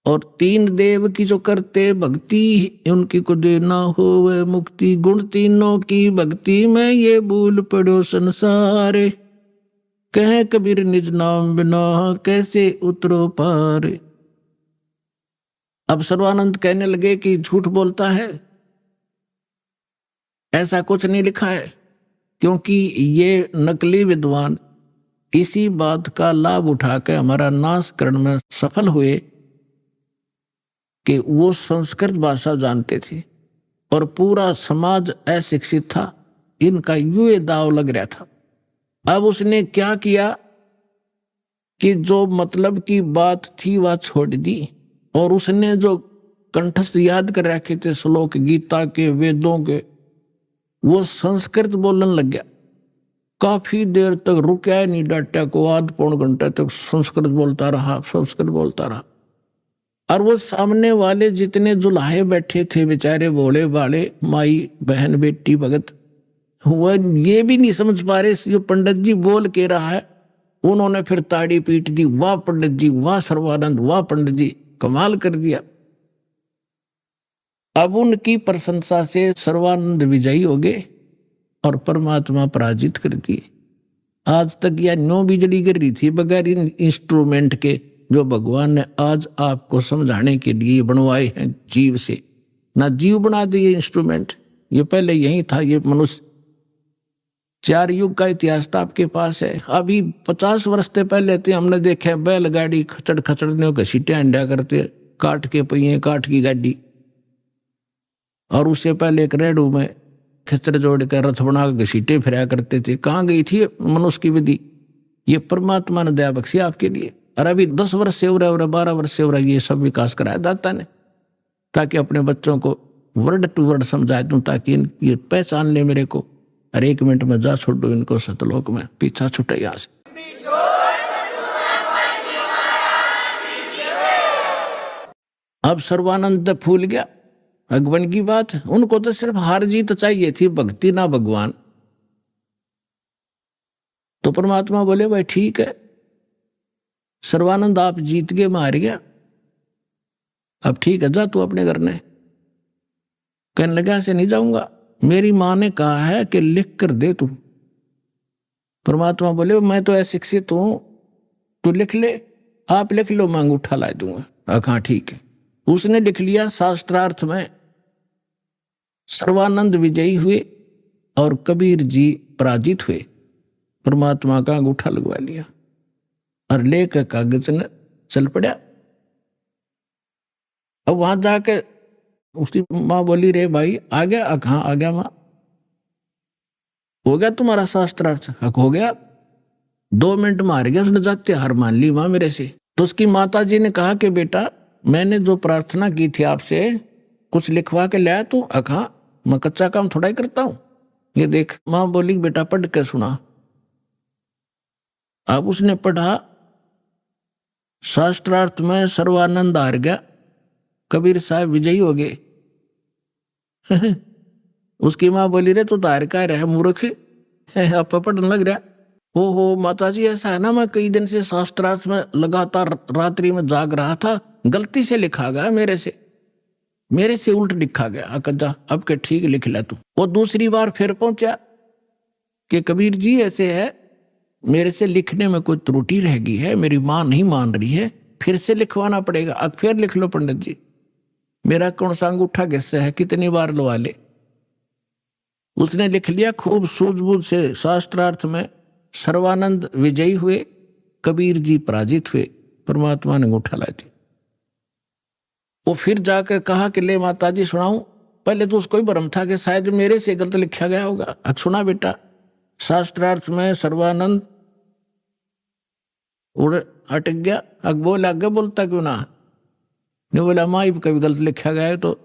और 3 देव की जो करते भक्ति, उनकी को देना हो वह मुक्ति। गुण तीनों की भक्ति में ये भूल पड़ो संसार, कहे कबीर निज नाम बिना कैसे उतरो पार। अब सर्वानंद कहने लगे कि झूठ बोलता है, ऐसा कुछ नहीं लिखा है, क्योंकि ये नकली विद्वान इसी बात का लाभ उठाकर हमारा नाश करने में सफल हुए कि वो संस्कृत भाषा जानते थे और पूरा समाज अशिक्षित था। इनका यूं दाव लग रहा था। अब उसने क्या किया कि जो मतलब की बात थी वह छोड़ दी, और उसने जो कंठस्थ याद कर रखे थे श्लोक गीता के, वेदों के, वो संस्कृत बोलने लग गया। काफी देर तक रुका नहीं, डाटा को आध पौन घंटे तक संस्कृत बोलता रहा, संस्कृत बोलता रहा। और वो सामने वाले जितने जुलाहे बैठे थे बेचारे भोले वाले, माई बहन बेटी भगत, वह ये भी नहीं समझ पा रहे जो पंडित जी बोल के रहा है। उन्होंने फिर ताड़ी पीट दी, वाह पंडित जी, वाह सर्वानंद, वाह पंडित जी, कमाल कर दिया। अब उनकी प्रशंसा से सर्वानंद विजयी हो गए और परमात्मा पराजित कर दिए। आज तक यह 9 बिजली गिर रही थी बगैर इन इंस्ट्रूमेंट के, जो भगवान ने आज आपको समझाने के लिए बनवाए हैं जीव से। ना जीव बना दिए इंस्ट्रूमेंट, ये पहले यही था। ये मनुष्य 4 युग का इतिहास तो आपके पास है। अभी 50 वर्ष से पहले थे हमने देखे बैलगाड़ी खचड़ खचड़ने घसीटे अंडा करते, काठ के पहिए, काठ की गाड़ी, और उससे पहले एक रेडू में खच्चर जोड़ कर रथ बना के घसीटे फिराया करते थे। कहाँ गई थी मनुष्य की विधि? ये परमात्मा ने दया बख्शी आपके लिए। और अभी 10 वर्ष से हो रहा है, 12 वर्ष से हो रहा है, ये सब विकास कराया दाता ने, ताकि अपने बच्चों को वर्ड टू वर्ड समझाए दूं, ताकि ये पहचान ले मेरे को। और 1 मिनट में जा छोड़ दो इनको सतलोक में, पीछा छुटे यहाँ से। अब सर्वानंद फूल गया। भगवान की बात, उनको तो सिर्फ हार जीत चाहिए थी, भक्ति ना भगवान। तो परमात्मा बोले भाई ठीक है, सर्वानंद आप जीत गए, मैं हार गया, अब ठीक है जा तू अपने घर ने। कहने लगा ऐसे नहीं जाऊंगा, मेरी माँ ने कहा है कि लिख कर दे तू। परमात्मा बोले मैं तो अशिक्षित हूं, तू लिख ले, आप लिख लो, मैं अंगूठा ला दूंगा। हाँ ठीक है। उसने लिख लिया। शास्त्रार्थ में सर्वानंद विजयी हुए और कबीर जी पराजित हुए। परमात्मा का अंगूठा लगवा लिया और लेकर कागज ने चल पड़ा। अब वहां जाके उसकी माँ बोली रे भाई आ गया? कहाँ आ गया माँ? हो गया तुम्हारा शास्त्रार्थ? हक हो गया, 2 मिनट में हार गया। उसने जाते हार मान ली माँ मेरे से। तो उसकी माता जी ने कहा कि बेटा मैंने जो प्रार्थना की थी आपसे, कुछ लिखवा के लाया तू? कहा मैं कच्चा काम थोड़ा ही करता हूं, ये देख। माँ बोली बेटा पढ़ के सुना। अब उसने पढ़ा, शास्त्रार्थ में सर्वानंद हार गया, कबीर साहब विजयी हो गए। उसकी माँ बोली रे तू तो हार का रहे मूर्ख, अब पढ़ने लग रहा। ओहो माता जी ऐसा है ना, मैं कई दिन से शास्त्रार्थ में लगातार रात्रि में जाग रहा था, गलती से लिखा गया मेरे से उल्ट लिखा गया। अकजा अब के ठीक लिख ले तू। वो दूसरी बार फिर पहुंचा कि कबीर जी ऐसे है, मेरे से लिखने में कोई त्रुटि रह गई है, मेरी माँ नहीं मान रही है, फिर से लिखवाना पड़ेगा। अब फिर लिख लो पंडित जी, मेरा कौन सा अंगूठा किससे है, कितनी बार लवा ले। उसने लिख लिया खूब सूझबूझ से। शास्त्रार्थ में सर्वानंद विजयी हुए, कबीर जी पराजित हुए। परमात्मा ने अंगूठा ला दिया। वो फिर जाकर कहा कि ले माता जी सुनाऊं। पहले तो उसको ही भ्रम था कि शायद मेरे से गलत लिखा गया होगा। अब सुना बेटा, शास्त्रार्थ में सर्वानंद उड़ अटक गया। अब बोला आगे बोलता क्यों ना? नहीं बोला माँ कभी गलत लिखा गया है। तो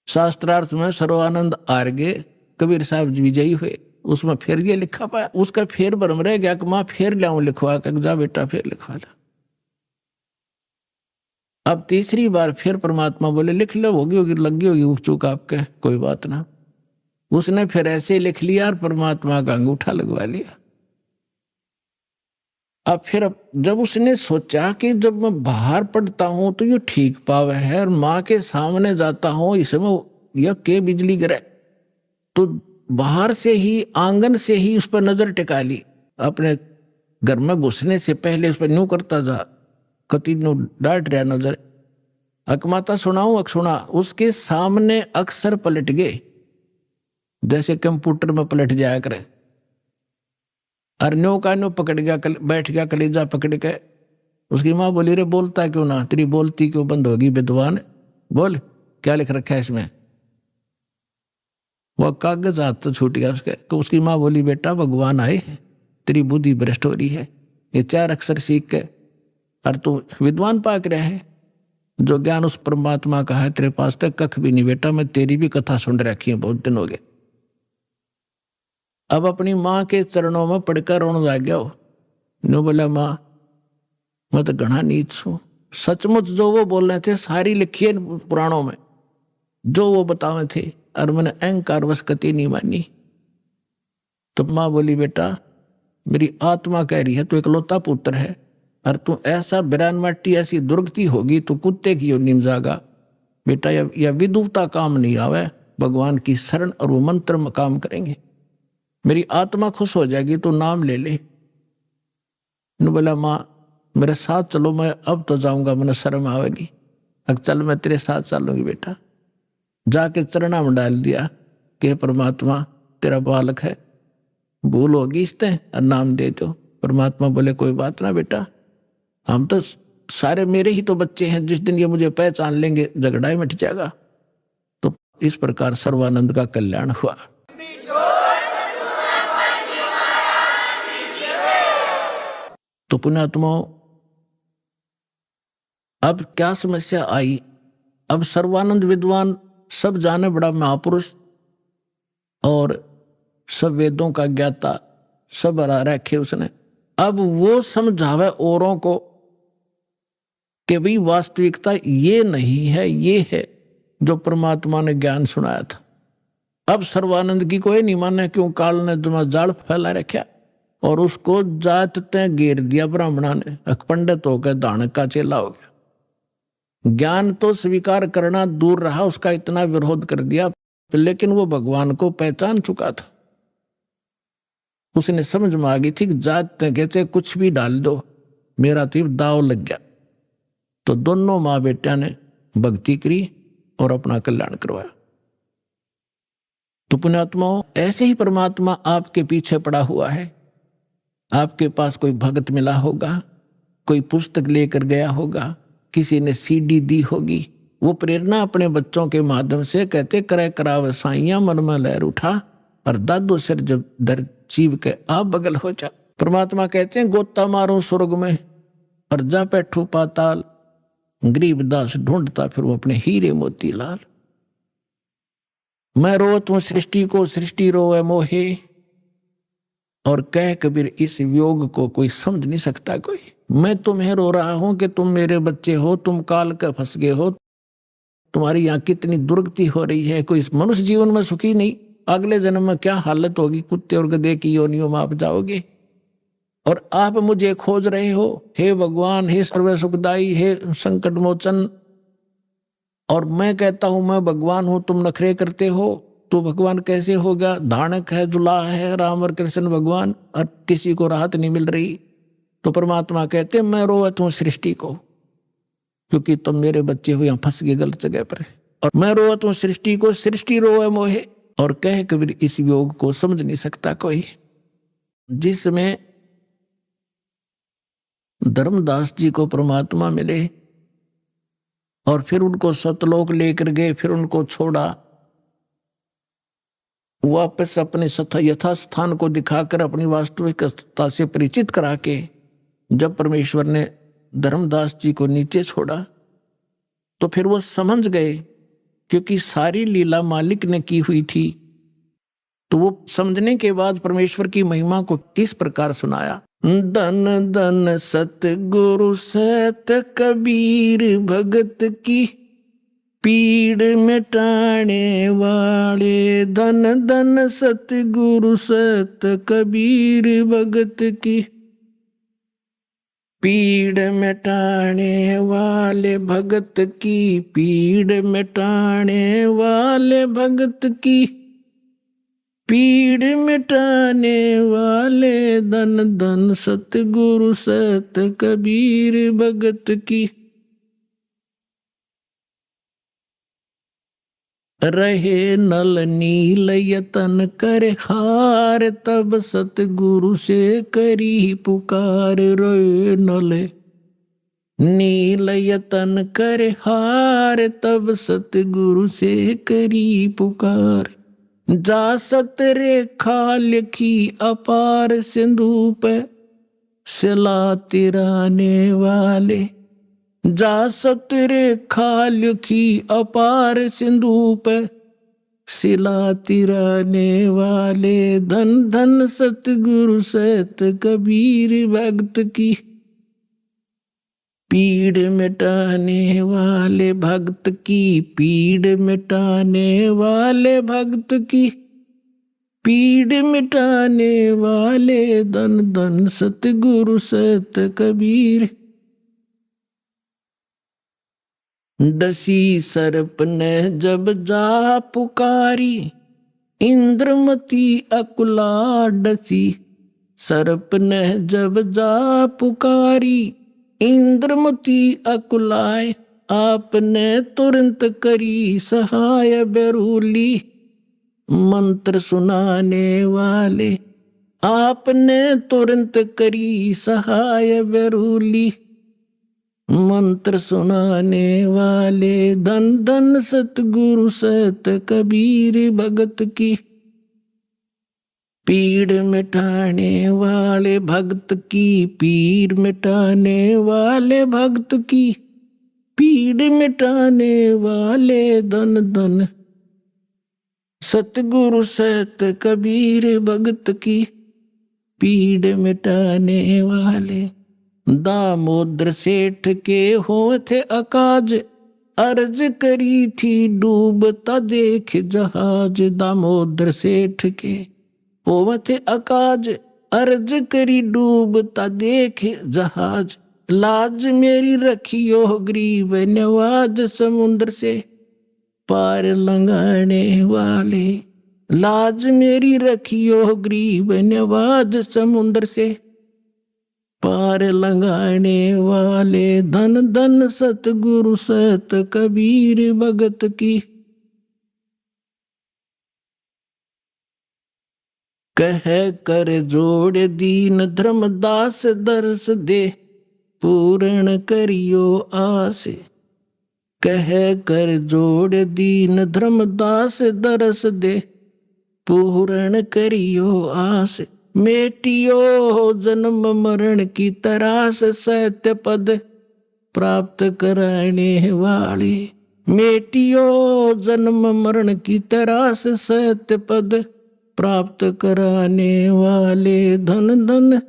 शास्त्रार्थ में सर्वानंद हार गए, कबीर साहब विजयी हुए। उसमें फिर ये लिखा पाया, उसका फिर भ्रम रह गया कि माँ फिर लाऊं लिखवा कर। जा बेटा फिर लिखवा ला। अब तीसरी बार फिर परमात्मा बोले लिख लो, होगी लगी होगी चूक आपके, कोई बात ना। उसने फिर ऐसे लिख लिया और परमात्मा का अंगूठा लगवा लिया। अब फिर जब उसने सोचा कि जब मैं बाहर पढ़ता हूं तो ये ठीक पावे है, और माँ के सामने जाता हूं इसमें यह के बिजली गिरे, तो बाहर से ही आंगन से ही उस पर नजर टिका ली। अपने घर में घुसने से पहले उस पर न्यू करता जा, कति न्यू डांट रहा नजर। अकमाता सुनाऊं? सुना। उसके सामने अक्सर पलट गए, जैसे कंप्यूटर में पलट जाया करे। अरन्यों का न्यो पकड़ गया, बैठ गया कलेजा पकड़ के। उसकी माँ बोली रे बोलता क्यों ना, तेरी बोलती क्यों बंद होगी विद्वान, बोल क्या लिख रखा है इसमें। वह कागज हाथ तो छूट गया उसके। तो उसकी माँ बोली बेटा भगवान आए, तेरी बुद्धि भ्रष्ट हो रही है, ये 4 अक्षर सीख के और तू विद्वान पाक रहा है। जो ज्ञान उस परमात्मा का है तेरे पास तक कख भी नहीं बेटा। मैं तेरी भी कथा सुन रखी है, बहुत दिन हो गए। अब अपनी माँ के चरणों में पड़कर रोने लग गया। नो बोला माँ मैं तो घना नीच हूं। सचमुच जो वो बोल रहे थे सारी लिखी है पुराणों में, जो वो बतावे थे, और मैंने अहंकार वश कति नहीं मानी। तो माँ बोली बेटा मेरी आत्मा कह रही है तू इकलौता पुत्र है, और तू ऐसा बिरान माटी ऐसी दुर्गति होगी तू कुत्ते की योनि में जागा। बेटा यह विदुता काम नहीं आवे, भगवान की शरण और वो मंत्र में काम करेंगे, मेरी आत्मा खुश हो जाएगी, तू नाम ले ले। न बोला माँ मेरे साथ चलो, मैं अब तो जाऊंगा, मैंने शर्म आवेगी। अब चल मैं तेरे साथ चलूंगी बेटा। जाके चरणा में डाल दिया कि परमात्मा तेरा बालक है, भूल होगी इसते और नाम दे दो। परमात्मा बोले कोई बात ना बेटा, हम तो सारे मेरे ही तो बच्चे हैं, जिस दिन ये मुझे पहचान लेंगे झगड़ा ही मिट जाएगा। तो इस प्रकार सर्वानंद का कल्याण हुआ। तो पुण्यात्माओं अब क्या समस्या आई? अब सर्वानंद विद्वान सब जाने बड़ा महापुरुष और सब वेदों का ज्ञाता सब हरा रखे उसने। अब वो समझावे औरों को कि भाई वास्तविकता ये नहीं है, ये है जो परमात्मा ने ज्ञान सुनाया था। अब सर्वानंद की कोई नहीं माने, क्यों काल ने तुम्हारा जाल फैला रखा। और उसको जात तय घेर दिया ब्राह्मणा ने, पंडित होकर दानक का चेला हो गया। ज्ञान तो स्वीकार करना दूर रहा, उसका इतना विरोध कर दिया, लेकिन वो भगवान को पहचान चुका था। उसने समझ में आ गई थी कि जात तय कहते कुछ भी डाल दो, मेरा तीर दाव लग गया। तो दोनों माँ बेटिया ने भक्ति करी और अपना कल्याण करवाया। तो पुण्यात्माओं, ऐसे ही परमात्मा आपके पीछे पड़ा हुआ है। आपके पास कोई भगत मिला होगा, कोई पुस्तक लेकर गया होगा, किसी ने सीडी दी होगी, वो प्रेरणा अपने बच्चों के माध्यम से कहते करे कराव साइया मन में लहर उठा और दादो सिर जब दर जीव के आप बगल हो जा। परमात्मा कहते हैं गोता मारो स्वर्ग में और जा बैठू पाताल, गरीबदास ढूंढता फिर वो अपने हीरे मोती लाल। मैं रोत हूं सृष्टि को, सृष्टि रोए मोहे, और कह कबीर इस वियोग को कोई समझ नहीं सकता कोई। मैं तुम्हें रो रहा हूं कि तुम मेरे बच्चे हो, तुम काल के फंस गए हो, तुम्हारी यहाँ कितनी दुर्गति हो रही है, कोई मनुष्य जीवन में सुखी नहीं, अगले जन्म में क्या हालत होगी, कुत्ते और गधे की योनियों में आप जाओगे। और आप मुझे खोज रहे हो, हे भगवान, हे सर्व सुखदाई, हे संकट मोचन। और मैं कहता हूं मैं भगवान हूं, तुम नखरे करते हो, तो भगवान कैसे होगा? धानक है, जुला है राम और कृष्ण भगवान, और किसी को राहत नहीं मिल रही। तो परमात्मा कहते मैं रोवत हूं सृष्टि को, क्योंकि तुम मेरे बच्चे हो यहाँ फंस गए गलत जगह पर। और मैं रोवत हूं सृष्टि को, सृष्टि रोए मोहे, और कह कबीर इस योग को समझ नहीं सकता कोई। जिसमें धर्मदास जी को परमात्मा मिले और फिर उनको सतलोक लेकर गए, फिर उनको छोड़ा, वापस अपने यथास्थान को दिखाकर अपनी वास्तविकता से परिचित करा के जब परमेश्वर ने धर्मदास जी को नीचे छोड़ा तो फिर वो समझ गए, क्योंकि सारी लीला मालिक ने की हुई थी। तो वो समझने के बाद परमेश्वर की महिमा को किस प्रकार सुनाया। धन धन सतगुरु सत कबीर भगत की पीड़ मिटाने वाले, धन धन सतगुरु सत कबीर भगत की पीड़ मिटाने वाले, भगत की पीड़ मिटाने वाले, भगत की पीड़ मिटाने वाले, धन धन सतगुरु सत कबीर भगत की। रहे नल नील यतन करे हार, तब सतगुरु से करी पुकार। रहे नल नील यतन करे हार, तब सतगुरु से करी पुकार। जा सत रेखा लिखी अपार सिंधु पे, सिला तिराने वाले, जा सत रेखा लिखी अपार सिंधु पे, सिला तिराने वाले, धन धन सतगुरु सत कबीर भगत की पीड़ मिटाने वाले, भक्त की पीड़ मिटाने वाले, भक्त की पीड़ मिटाने वाले, धन धन सतगुरु सत कबीर। डसी सर्प ने जब जा पुकारी, इंद्रमती अकुला डसी। सर्प ने जब जा पुकारी, इंद्रमती अकुलाए, आपने तुरंत करी सहाय बेरूली। मंत्र सुनाने वाले, आपने तुरंत करी सहाय बेरूली। मंत्र सुनाने वाले, धन धन सतगुरु सत कबीर भगत की पीड़ मिटाने वाले, भक्त की पीड़ मिटाने वाले, भक्त की पीड़ मिटाने वाले, धन धन सतगुरु सत कबीर भगत की पीड़ मिटाने वाले। दामोदर सेठ के हो थे अकाज, अर्ज करी थी डूबता देख जहाज। दामोदर सेठ के हो थे अकाज, अर्ज करी डूबता देखे जहाज, लाज मेरी रखियो गरीब नवाज, समुद्र से पार लंघाने वाले, लाज मेरी रखियो गरीब नवाज, समुद्र से पार लंघाने वाले। धन धन सतगुरु सत कबीर भगत की, कह कर जोड़ दीन धर्मदास दर्श दे, पूर्ण करियो आस, कह कर जोड़ दीन धर्मदास दर्श दे, पूर्ण करियो आस। मेटियो जन्म मरण की तरास, सत्य पद प्राप्त कराने वाले, मेटियो जन्म मरण की तरास, सत्य पद प्राप्त कराने वाले। धन धन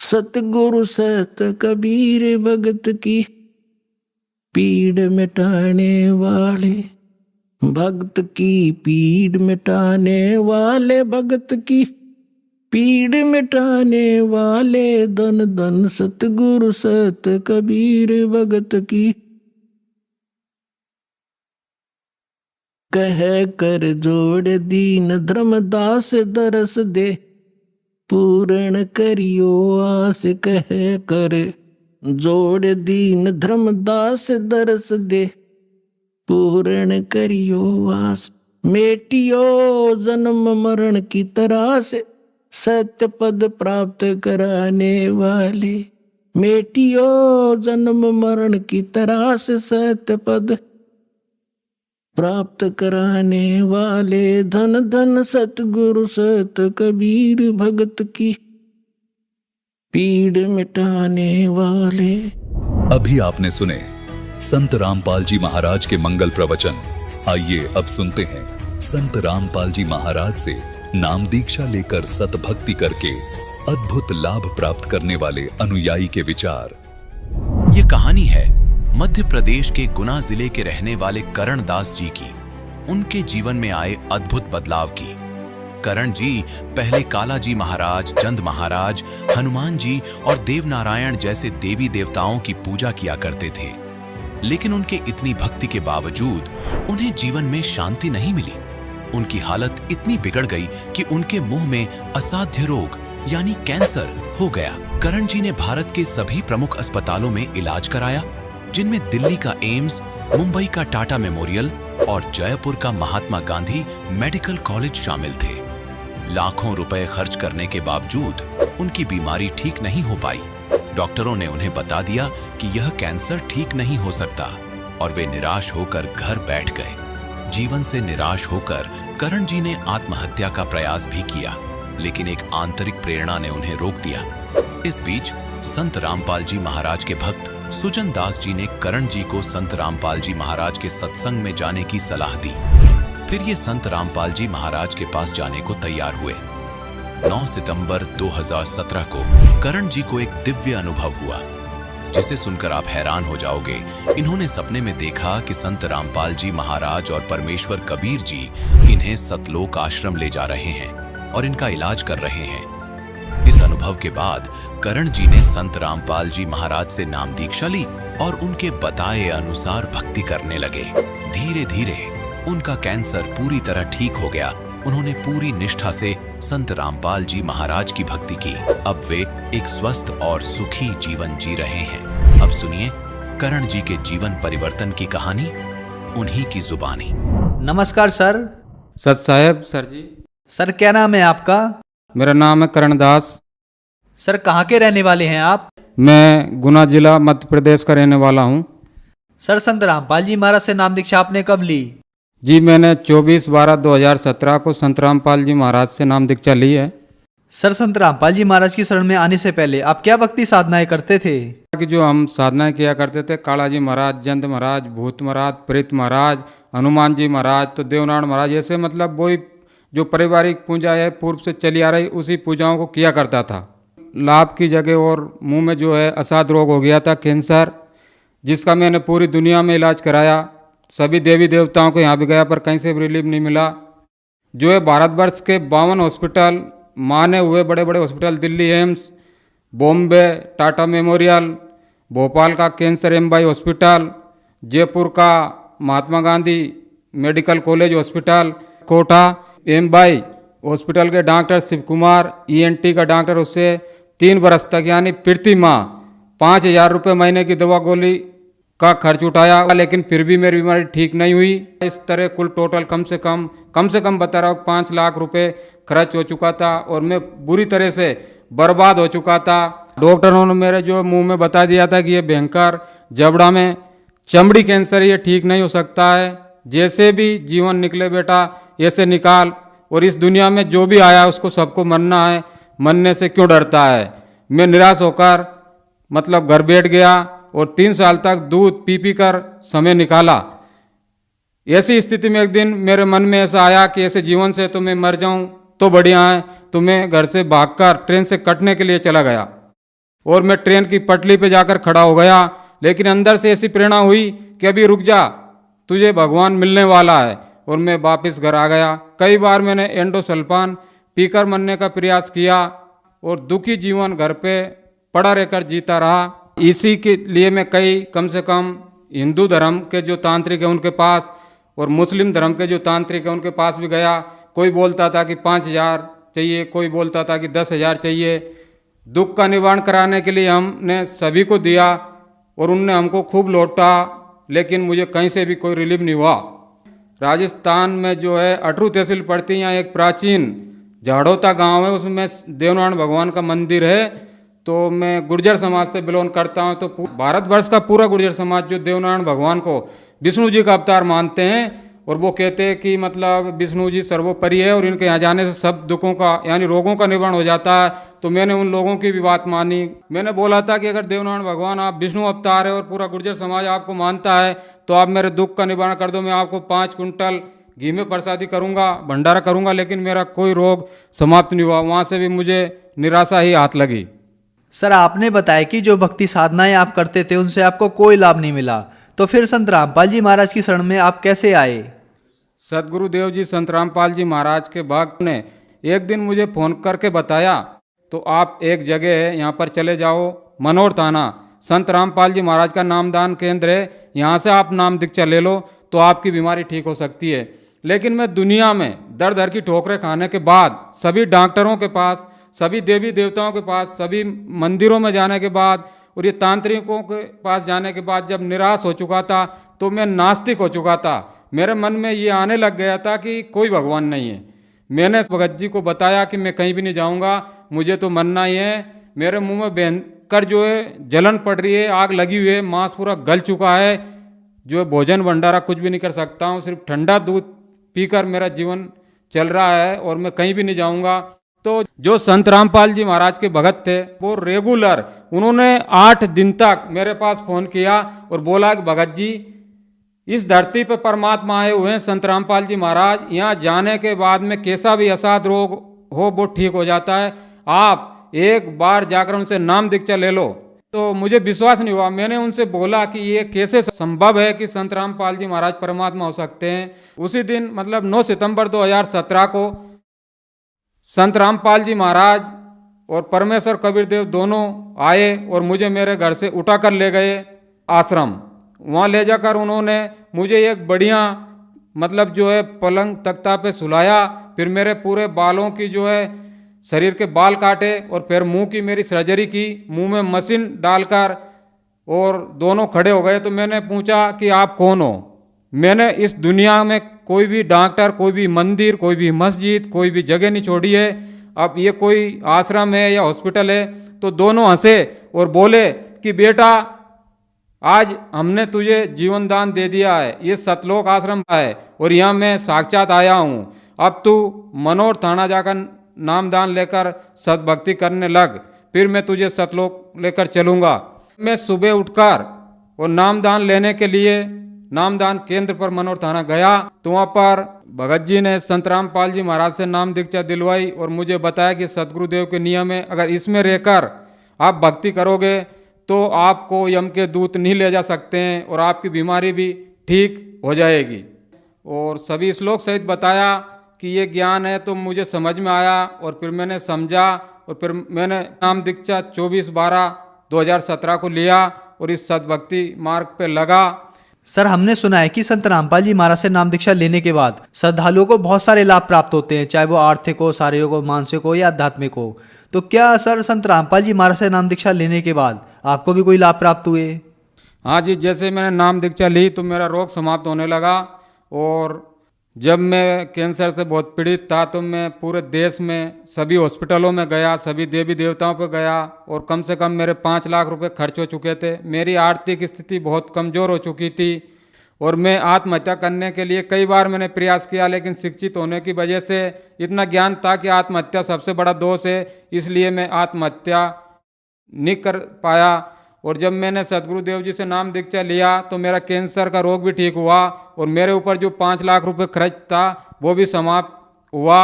सतगुरु सत कबीर भगत की, पीड़ मिटाने वाले, भक्त की पीड़ मिटाने वाले, भगत की पीड़ मिटाने वाले। धन धन सतगुरु सत कबीर भगत की, कह कर जोड़ दीन धर्मदास दरस दे, पूर्ण करियो आस, कह कर जोड़ दीन धर्मदास दरस दे, पूर्ण करियो आस। मेटियो जन्म मरण की तरास, सत्य पद प्राप्त कराने वाले, मेटियो जन्म मरण की तरास, सत्य पद प्राप्त कराने वाले। धन धन सतगुरु सत कबीर भगत की, पीड़ मिटाने वाले। अभी आपने सुने संत रामपाल जी महाराज के मंगल प्रवचन। आइए अब सुनते हैं संत रामपाल जी महाराज से नाम दीक्षा लेकर सतभक्ति करके अद्भुत लाभ प्राप्त करने वाले अनुयायी के विचार। ये कहानी है मध्य प्रदेश के गुना जिले के रहने वाले करण दास जी की, उनके जीवन में आए अद्भुत बदलाव की। करण जी पहले काला जी महाराज, चंद महाराज, हनुमान जी और देवनारायण जैसे देवी देवताओं की पूजा किया करते थे, लेकिन उनके इतनी भक्ति के बावजूद उन्हें जीवन में शांति नहीं मिली। उनकी हालत इतनी बिगड़ गई कि उनके मुंह में असाध्य रोग यानी कैंसर हो गया। करण जी ने भारत के सभी प्रमुख अस्पतालों में इलाज कराया, जिनमें दिल्ली का एम्स, मुंबई का टाटा मेमोरियल और जयपुर का महात्मा गांधी मेडिकल कॉलेज शामिल थे। लाखों रुपए खर्च करने के बावजूद उनकी बीमारी ठीक नहीं हो पाई। डॉक्टरों ने उन्हें बता दिया कि यह कैंसर ठीक नहीं हो सकता और वे निराश होकर घर बैठ गए। जीवन से निराश होकर करण जी ने आत्महत्या का प्रयास भी किया, लेकिन एक आंतरिक प्रेरणा ने उन्हें रोक दिया। इस बीच संत रामपाल जी महाराज के भक्त सुजन दास जी ने करण जी को संत रामपाल जी महाराज के सत्संग में जाने की सलाह दी। फिर ये संत रामपाल जी महाराज के पास जाने को तैयार हुए। 9 सितंबर 2017 को करण जी को एक दिव्य अनुभव हुआ, जिसे सुनकर आप हैरान हो जाओगे। इन्होंने सपने में देखा कि संत रामपाल जी महाराज और परमेश्वर कबीर जी इन्हें सतलोक आश्रम ले जा रहे हैं और इनका इलाज कर रहे हैं। इस अनुभव के बाद करण जी ने संत रामपाल जी महाराज से नाम दीक्षा ली और उनके बताए अनुसार भक्ति करने लगे। धीरे धीरे उनका कैंसर पूरी तरह ठीक हो गया। उन्होंने पूरी निष्ठा से संत रामपाल जी महाराज की भक्ति की। अब वे एक स्वस्थ और सुखी जीवन जी रहे हैं। अब सुनिए करण जी के जीवन परिवर्तन की कहानी, उन्हीं की जुबानी। नमस्कार सर। सत साहेब। सर जी। सर क्या नाम है आपका? मेरा नाम है करण दास। सर कहाँ के रहने वाले हैं आप? मैं गुना जिला मध्य प्रदेश का रहने वाला हूँ। सर संत रामपाल जी महाराज से नाम दीक्षा आपने कब ली? जी मैंने 24/12/2017 को संत रामपाल जी महाराज से नाम दीक्षा ली है। सर संत रामपाल जी महाराज की शरण में आने से पहले आप क्या भक्ति साधनाएं करते थे? कि जो हम साधनाएं किया करते थे, काला जी महाराज, जंत महाराज, भूत महाराज, प्रेत महाराज, हनुमान जी महाराज, तो देवनारायण महाराज, ऐसे मतलब वही जो पारिवारिक पूजा है पूर्व से चली आ रही, उसी पूजाओं को किया करता था। लाभ की जगह और मुंह में जो है असाध्य रोग हो गया था, कैंसर, जिसका मैंने पूरी दुनिया में इलाज कराया। सभी देवी देवताओं को यहाँ भी गया पर कहीं से भी रिलीफ नहीं मिला। जो है भारतवर्ष के 52 हॉस्पिटल माने हुए बड़े बड़े हॉस्पिटल, दिल्ली एम्स, बॉम्बे टाटा मेमोरियल, भोपाल का कैंसर एमबाई हॉस्पिटल, जयपुर का Mahatma Gandhi medical college hospital, Kota MY hospital के डॉक्टर शिव कुमार, ईएनटी का डॉक्टर, उससे 3 बरस तक यानी प्रति माह 5,000 रुपये महीने की दवा गोली का खर्च उठाया, लेकिन फिर भी मेरी बीमारी ठीक नहीं हुई। इस तरह कुल टोटल कम से कम बता रहा हूँ 5 लाख रुपए खर्च हो चुका था और मैं बुरी तरह से बर्बाद हो चुका था। डॉक्टरों ने मेरे जो मुंह में बता दिया था कि ये भयंकर जबड़ा में चमड़ी कैंसर, ये ठीक नहीं हो सकता है, जैसे भी जीवन निकले बेटा ऐसे निकाल, और इस दुनिया में जो भी आया उसको सबको मरना है, मरने से क्यों डरता है। मैं निराश होकर मतलब घर बैठ गया और 3 साल तक दूध पी कर समय निकाला। ऐसी स्थिति में एक दिन मेरे मन में ऐसा आया कि ऐसे जीवन से तो मैं मर जाऊं तो बढ़िया है, तो मैं घर से भागकर ट्रेन से कटने के लिए चला गया और मैं ट्रेन की पटरी पे जाकर खड़ा हो गया। लेकिन अंदर से ऐसी प्रेरणा हुई कि अभी रुक जा, तुझे भगवान मिलने वाला है, और मैं वापस घर आ गया। कई बार मैंने एंडोसल्फान पीकर मरने का प्रयास किया और दुखी जीवन घर पे पड़ा रहकर जीता रहा। इसी के लिए मैं कम से कम हिंदू धर्म के जो तांत्रिक हैं उनके पास और मुस्लिम धर्म के जो तांत्रिक हैं उनके पास भी गया। कोई बोलता था कि 5,000 चाहिए, कोई बोलता था कि 10,000 चाहिए। दुख का निवारण कराने के लिए हमने सभी को दिया और उनने हमको खूब लौटा, लेकिन मुझे कहीं से भी कोई रिलीफ नहीं हुआ। राजस्थान में जो है अटरू तहसील पड़ती है, यहाँ एक प्राचीन झाड़ोता गांव है, उसमें देवनारायण भगवान का मंदिर है। तो मैं गुर्जर समाज से बिलोंग करता हूँ। तो भारतवर्ष का पूरा गुर्जर समाज जो देवनारायण भगवान को विष्णु जी का अवतार मानते हैं और वो कहते हैं कि मतलब विष्णु जी सर्वोपरि है और इनके यहाँ जाने से सब दुखों का यानी रोगों का निवारण हो जाता है। तो मैंने उन लोगों की भी बात मानी। मैंने बोला था कि अगर देवनारायण भगवान आप विष्णु अवतार है और पूरा गुर्जर समाज आपको मानता है तो आप मेरे दुख का निवारण कर दो, मैं आपको 5 कुंटल घी में प्रसादी करूँगा, भंडारा करूँगा। लेकिन मेरा कोई रोग समाप्त नहीं हुआ। वहाँ से भी मुझे निराशा ही हाथ लगी। सर, आपने बताया कि जो भक्ति साधनाएं आप करते थे उनसे आपको कोई लाभ नहीं मिला, तो फिर संत रामपाल जी महाराज की शरण में आप कैसे आए? सदगुरुदेव जी संत रामपाल जी महाराज के भक्त ने एक दिन मुझे फोन करके बताया, तो आप एक जगह है यहाँ पर चले जाओ, मनोर थाना, संत रामपाल जी महाराज का नामदान केंद्र है, यहाँ से आप नाम दीक्षा ले लो तो आपकी बीमारी ठीक हो सकती है। लेकिन मैं दुनिया में दर दर की ठोकरें खाने के बाद, सभी डॉक्टरों के पास, सभी देवी देवताओं के पास, सभी मंदिरों में जाने के बाद और ये तांत्रिकों के पास जाने के बाद जब निराश हो चुका था तो मैं नास्तिक हो चुका था। मेरे मन में ये आने लग गया था कि कोई भगवान नहीं है। मैंने भगत जी को बताया कि मैं कहीं भी नहीं जाऊंगा, मुझे तो मरना ही है। मेरे मुंह में भयंकर जो है जलन पड़ रही है, आग लगी हुई है, मांस पूरा गल चुका है, जो है भोजन भंडारा कुछ भी नहीं कर सकता हूँ, सिर्फ ठंडा दूध पीकर मेरा जीवन चल रहा है और मैं कहीं भी नहीं जाऊंगा। तो जो संत रामपाल जी महाराज के भगत थे वो रेगुलर उन्होंने 8 दिन तक मेरे पास फोन किया और बोला कि भगत जी इस धरती पर परमात्मा आए हुए हैं संत रामपाल जी महाराज, यहाँ जाने के बाद में कैसा भी असाध रोग हो वो ठीक हो जाता है, आप एक बार जाकर उनसे नाम दीक्षा ले लो। तो मुझे विश्वास नहीं हुआ। मैंने उनसे बोला कि ये कैसे संभव है कि संत रामपाल जी महाराज परमात्मा हो सकते हैं। उसी दिन मतलब 9 सितंबर 2017 को संत रामपाल जी महाराज और परमेश्वर कबीर देव दोनों आए और मुझे मेरे घर से उठाकर ले गए आश्रम। वहाँ ले जाकर उन्होंने मुझे एक बढ़िया मतलब जो है पलंग तख्ता पे सुलाया, फिर मेरे पूरे बालों की जो है शरीर के बाल काटे और फिर मुंह की मेरी सर्जरी की, मुंह में मशीन डालकर, और दोनों खड़े हो गए। तो मैंने पूछा कि आप कौन हो? मैंने इस दुनिया में कोई भी डॉक्टर, कोई भी मंदिर, कोई भी मस्जिद, कोई भी जगह नहीं छोड़ी है। अब ये कोई आश्रम है या हॉस्पिटल है? तो दोनों हंसे और बोले कि बेटा आज हमने तुझे जीवन दान दे दिया है, ये सतलोक आश्रम है और यहाँ मैं साक्षात आया हूँ। अब तू मनोर थाना जाकर नामदान लेकर सद्भक्ति करने लग, फिर मैं तुझे सतलोक लेकर चलूँगा। मैं सुबह उठकर और नामदान लेने के लिए नामदान केंद्र पर मनोर थाना गया तो वहाँ पर भगत जी ने संत रामपाल जी महाराज से नाम दीक्षा दिलवाई और मुझे बताया कि सदगुरुदेव के नियम है, अगर इसमें रहकर आप भक्ति करोगे तो आपको यम के दूत नहीं ले जा सकते हैं और आपकी बीमारी भी ठीक हो जाएगी। और सभी श्लोक सहित बताया कि ये ज्ञान है तो मुझे समझ में आया और फिर मैंने समझा और फिर मैंने नाम दीक्षा 24/12/2017 को लिया और इस सद्भक्ति मार्ग पे लगा। सर, हमने सुना है कि संत रामपाल जी महाराज से नाम दीक्षा लेने के बाद श्रद्धालुओं को बहुत सारे लाभ प्राप्त होते हैं, चाहे वो आर्थिक हो, शारीरिक हो, मानसिक हो या आध्यात्मिक हो। तो क्या सर संत रामपाल जी महाराज से नाम दीक्षा लेने के बाद आपको भी कोई लाभ प्राप्त हुए? हाँ जी, जैसे मैंने नाम दीक्षा ली तो मेरा रोग समाप्त होने लगा। और जब मैं कैंसर से बहुत पीड़ित था तो मैं पूरे देश में सभी हॉस्पिटलों में गया, सभी देवी देवताओं पर गया और कम से कम मेरे 5 लाख रुपए खर्च हो चुके थे। मेरी आर्थिक स्थिति बहुत कमज़ोर हो चुकी थी और मैं आत्महत्या करने के लिए कई बार मैंने प्रयास किया, लेकिन शिक्षित होने की वजह से इतना ज्ञान था कि आत्महत्या सबसे बड़ा दोष है, इसलिए मैं आत्महत्या नहीं कर पाया। और जब मैंने सदगुरुदेव जी से नाम दीक्षा लिया तो मेरा कैंसर का रोग भी ठीक हुआ और मेरे ऊपर जो 5 लाख रुपए खर्च था वो भी समाप्त हुआ।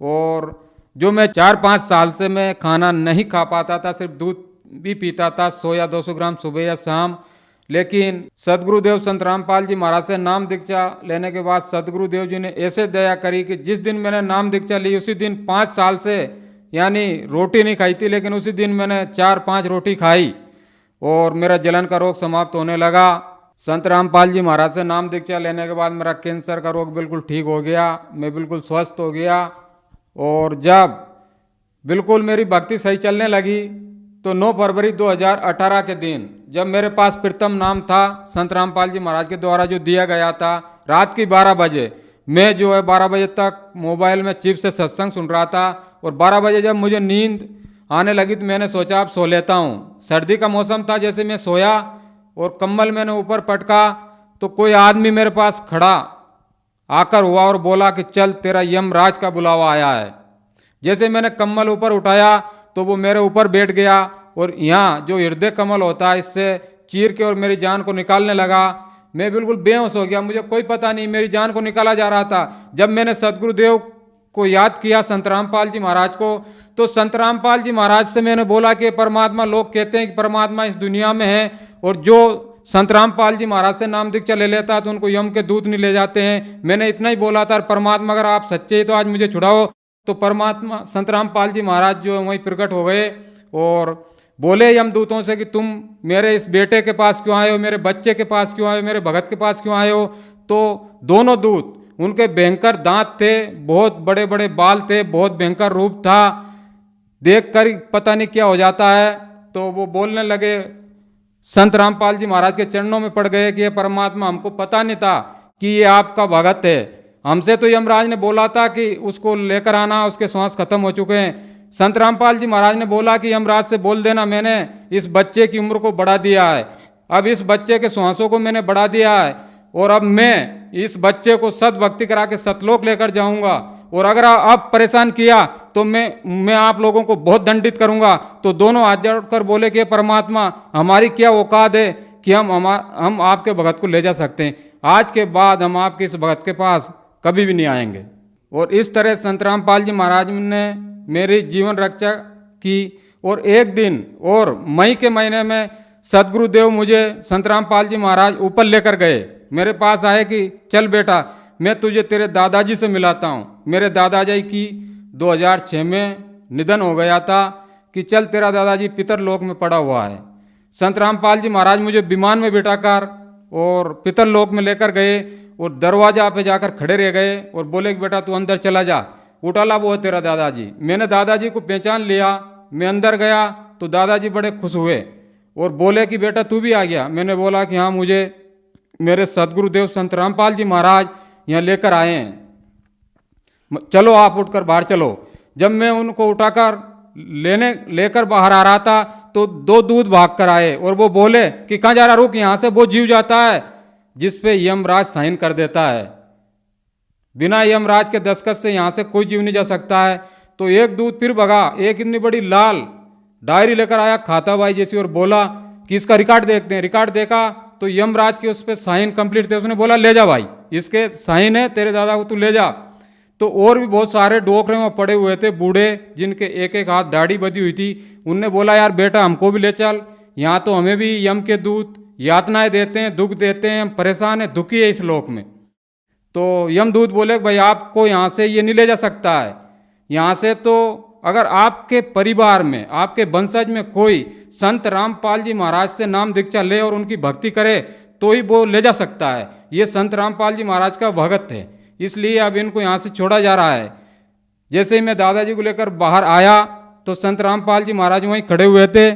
और जो मैं 4-5 साल से मैं खाना नहीं खा पाता था, सिर्फ दूध भी पीता था 100 या 200 ग्राम सुबह या शाम, लेकिन सदगुरुदेव संत रामपाल जी महाराज से नाम दीक्षा लेने के बाद सदगुरुदेव जी ने ऐसे दया करी कि जिस दिन मैंने नाम दीक्षा ली उसी दिन 5 साल से यानी रोटी नहीं खाई थी, लेकिन उसी दिन मैंने 4-5 रोटी खाई और मेरा जलन का रोग समाप्त होने लगा। संत रामपाल जी महाराज से नाम दीक्षा लेने के बाद मेरा कैंसर का रोग बिल्कुल ठीक हो गया, मैं बिल्कुल स्वस्थ हो गया। और जब बिल्कुल मेरी भक्ति सही चलने लगी तो 9 फरवरी 2018 के दिन जब मेरे पास प्रथम नाम था संत रामपाल जी महाराज के द्वारा जो दिया गया था, रात की 12 बजे मैं जो है 12 बजे तक मोबाइल में चिप से सत्संग सुन रहा था और 12 बजे जब मुझे नींद आने लगी तो मैंने सोचा अब सो लेता हूँ। सर्दी का मौसम था, जैसे मैं सोया और कम्बल मैंने ऊपर पटका तो कोई आदमी मेरे पास खड़ा आकर हुआ और बोला कि चल तेरा यमराज का बुलावा आया है। जैसे मैंने कम्बल ऊपर उठाया तो वो मेरे ऊपर बैठ गया और यहाँ जो हृदय कमल होता है इससे चीर के और मेरी जान को निकालने लगा। मैं बिल्कुल बेहोश हो गया, मुझे कोई पता नहीं मेरी जान को निकाला जा रहा था। जब मैंने सदगुरुदेव को याद किया, संत रामपाल जी महाराज को, तो संत रामपाल जी महाराज से मैंने बोला कि परमात्मा, लोग कहते हैं कि परमात्मा इस दुनिया में है और जो संत रामपाल जी महाराज से नाम दीक्षा ले लेता है तो उनको यम के दूत नहीं ले जाते हैं। मैंने इतना ही बोला था, परमात्मा अगर आप सच्चे ही तो आज मुझे छुड़ाओ। तो परमात्मा संत रामपाल जी महाराज जो है वहीं प्रकट हो गए और बोले यमदूतों से कि तुम मेरे इस बेटे के पास क्यों आए हो, मेरे बच्चे के पास क्यों आए हो, मेरे भगत के पास क्यों आए हो। तो दोनों दूत, उनके भयंकर दांत थे, बहुत बड़े बड़े बाल थे, बहुत भयंकर रूप था, देख कर पता नहीं क्या हो जाता है। तो वो बोलने लगे, संत रामपाल जी महाराज के चरणों में पड़ गए कि ये परमात्मा, हमको पता नहीं था कि ये आपका भगत है। हमसे तो यमराज ने बोला था कि उसको लेकर आना, उसके श्वास खत्म हो चुके हैं। संत रामपाल जी महाराज ने बोला कि यमराज से बोल देना मैंने इस बच्चे की उम्र को बढ़ा दिया है, अब इस बच्चे के श्वासों को मैंने बढ़ा दिया है और अब मैं इस बच्चे को सद्भक्ति करा के सतलोक लेकर जाऊंगा और अगर अब परेशान किया तो मैं आप लोगों को बहुत दंडित करूंगा। तो दोनों हाथ जोड़कर बोले कि परमात्मा, हमारी क्या औकात है कि हम आपके भगत को ले जा सकते हैं। आज के बाद हम आपके इस भगत के पास कभी भी नहीं आएंगे। और इस तरह संत रामपाल जी महाराज ने मेरी जीवन रक्षा की। और एक दिन और मई के महीने में सदगुरुदेव मुझे संत रामपाल जी महाराज ऊपर लेकर गए, मेरे पास आए कि चल बेटा, मैं तुझे तेरे दादाजी से मिलाता हूँ। मेरे दादाजी की 2006 में निधन हो गया था कि चल तेरा दादाजी पितरलोक में पड़ा हुआ है। संत रामपाल जी महाराज मुझे विमान में बिठाकर और पितरलोक में लेकर गए और दरवाजा पे जाकर खड़े रह गए और बोले कि बेटा तू अंदर चला जा, उठाला वो है तेरा दादाजी। मैंने दादाजी को पहचान लिया, मैं अंदर गया तो दादाजी बड़े खुश हुए और बोले कि बेटा तू भी आ गया। मैंने बोला कि हाँ, मुझे मेरे सदगुरुदेव संत रामपाल जी महाराज यहाँ लेकर आए हैं, चलो आप उठकर बाहर चलो। जब मैं उनको उठाकर लेकर बाहर आ रहा था तो 2 दूत भाग कर आए और वो बोले कि कहाँ जा रहा, रुक, यहाँ से वो जीव जाता है जिस पे यमराज साइन कर देता है, बिना यमराज के दस्तखत से यहाँ से कोई जीव नहीं जा सकता है। तो एक दूत फिर भगा, एक इतनी बड़ी लाल डायरी लेकर आया खाता भाई जैसी और बोला कि इसका रिकॉर्ड देखते हैं। रिकॉर्ड देखा तो यमराज के उस पर साइन कंप्लीट थे। उसने बोला ले जा भाई, इसके साइन है, तेरे दादा को तू ले जा। तो और भी बहुत सारे डोकरे वहाँ पड़े हुए थे, बूढ़े जिनके एक एक हाथ दाढ़ी बधी हुई थी। उनने बोला यार बेटा हमको भी ले चल, यहाँ तो हमें भी यम के दूत यातनाएं देते हैं, दुख देते हैं, हम परेशान हैं, दुखी है इस लोक में। तो यमदूत बोले भाई आपको यहाँ से ये नहीं ले जा सकता है, यहाँ से तो अगर आपके परिवार में, आपके वंशज में कोई संत रामपाल जी महाराज से नाम दीक्षा ले और उनकी भक्ति करे तो ही वो ले जा सकता है। ये संत रामपाल जी महाराज का भगत थे, इसलिए अब इनको यहाँ से छोड़ा जा रहा है। जैसे ही मैं दादाजी को लेकर बाहर आया तो संत रामपाल जी महाराज वहीं खड़े हुए थे।